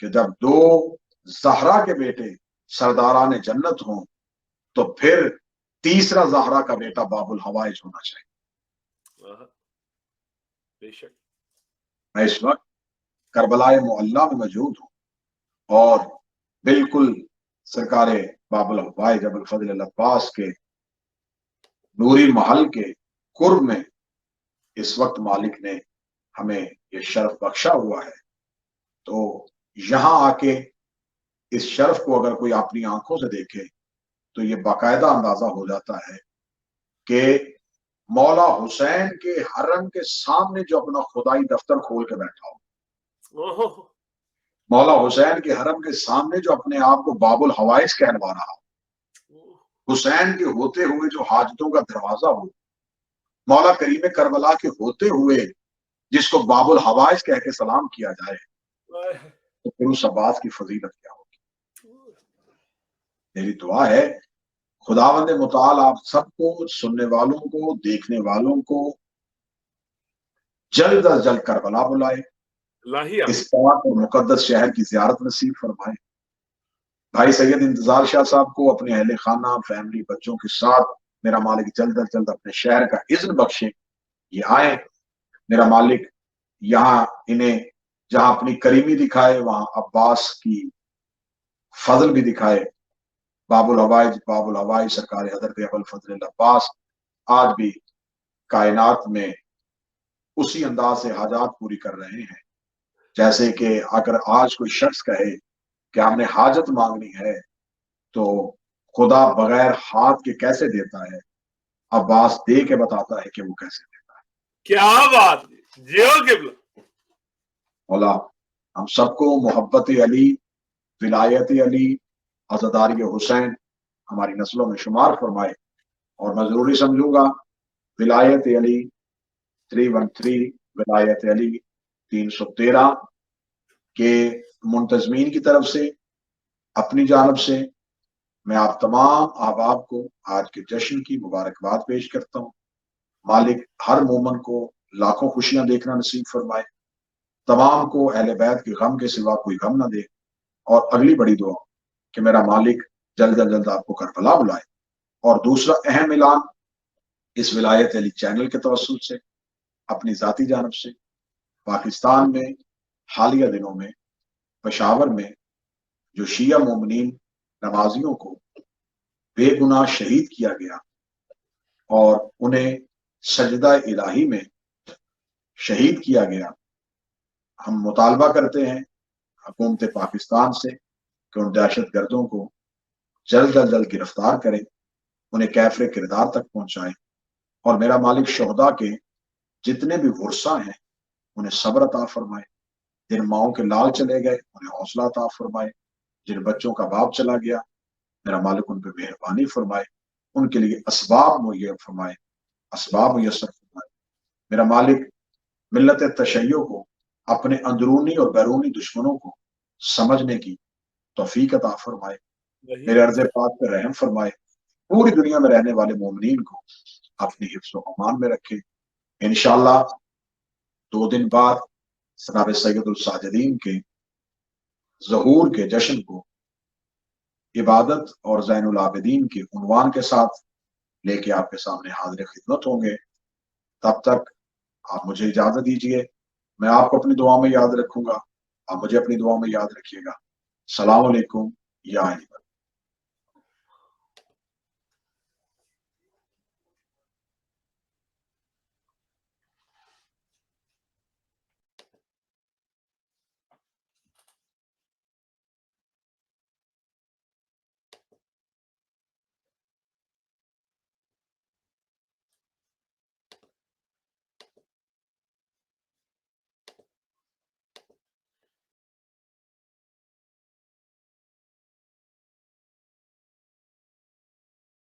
کہ جب دو زہرا کے بیٹے سرداران جنت ہوں تو پھر تیسرا زہرا کا بیٹا باب الحوائج ہونا چاہیے. بے شک. میں اس وقت کربلا معلیٰ میں موجود ہوں، اور بالکل سرکار باب الحوائج ابوالفضل العباس کے نوری محل کے قرب میں اس وقت مالک نے ہمیں یہ شرف بخشا ہوا ہے. تو یہاں آ کے اس شرف کو اگر کوئی اپنی آنکھوں سے دیکھے تو یہ باقاعدہ اندازہ ہو جاتا ہے کہ مولا حسین کے حرم کے سامنے جو اپنا خدائی دفتر کھول کے بیٹھا ہو، مولا حسین کے حرم کے سامنے جو اپنے آپ کو باب الحوائج کہلوا رہا ہو، حسین کے ہوتے ہوئے جو حاجتوں کا دروازہ ہو، مولا کریم کربلا کے ہوتے ہوئے جس کو باب الحوائج کہہ کے سلام کیا جائے، تو پھر اس عباس کی فضیلت کیا ہوگی. میری دعا ہے خداوند متعال آپ سب کو، سننے والوں کو، دیکھنے والوں کو جلد از جلد کربلا بلائے، اس پاک اور مقدس شہر کی زیارت نصیب فرمائے. بھائی سید انتظار شاہ صاحب کو اپنے اہل خانہ فیملی بچوں کے ساتھ میرا مالک جلد از جلد اپنے شہر کا اذن بخشے، یہ آئے میرا مالک یہاں انہیں جہاں اپنی کریمی دکھائے وہاں عباس کی فضل بھی دکھائے۔ باب الہوائی سرکار حضرت ابو الفضل العباس آج بھی کائنات میں اسی انداز سے حاجات پوری کر رہے ہیں، جیسے کہ اگر آج کوئی شخص کہے کہ ہم نے حاجت مانگنی ہے تو خدا بغیر ہاتھ کے کیسے دیتا ہے، عباس دے کے بتاتا ہے کہ وہ کیسے دیتا ہے۔ کیا بات جیو قبلہ۔ مولا ہم سب کو محبت علی، ولایت علی، عزاداری حسین ہماری نسلوں میں شمار فرمائے، اور میں ضروری سمجھوں گا ولایت علی 313 ولایت علی 313 کے منتظمین کی طرف سے اپنی جانب سے میں آپ تمام احباب کو آج کے جشن کی مبارکباد پیش کرتا ہوں۔ مالک ہر مومن کو لاکھوں خوشیاں دیکھنا نصیب فرمائے، تمام کو اہل بیت کے غم کے سوا کوئی غم نہ دے، اور اگلی بڑی دعا کہ میرا مالک جلد از جلد آپ کو کربلا بلائے۔ اور دوسرا اہم اعلان اس ولایت علی چینل کے توسط سے اپنی ذاتی جانب سے، پاکستان میں حالیہ دنوں میں پشاور میں جو شیعہ مومنین نمازیوں کو بے گناہ شہید کیا گیا اور انہیں سجدہ الہی میں شہید کیا گیا، ہم مطالبہ کرتے ہیں حکومت پاکستان سے کہ ان دہشت گردوں کو جلد از جلد گرفتار کریں، انہیں کیفر کردار تک پہنچائیں، اور میرا مالک شہداء کے جتنے بھی ورثہ ہیں انہیں صبر عطا فرمائے، جن ماؤں کے لال چلے گئے انہیں حوصلہ عطا فرمائے، جن بچوں کا باپ چلا گیا میرا مالک ان پہ مہربانی فرمائے، ان کے لیے اسباب مہیا فرمائے، اسباب میسر فرمائے۔ میرا مالک ملت تشیع کو اپنے اندرونی اور بیرونی دشمنوں کو سمجھنے کی توفیق عطا فرمائے، میرے عرض پاک پہ رحم فرمائے، پوری دنیا میں رہنے والے مومنین کو اپنی حفظ و امان میں رکھے۔ انشاءاللہ 2 دن بعد جناب سید الساجدین کے ظہور کے جشن کو عبادت اور زین العابدین کے عنوان کے ساتھ لے کے آپ کے سامنے حاضر خدمت ہوں گے۔ تب تک آپ مجھے اجازت دیجیے، میں آپ کو اپنی دعا میں یاد رکھوں گا، آپ مجھے اپنی دعا میں یاد رکھیے گا۔ السلام علیکم یا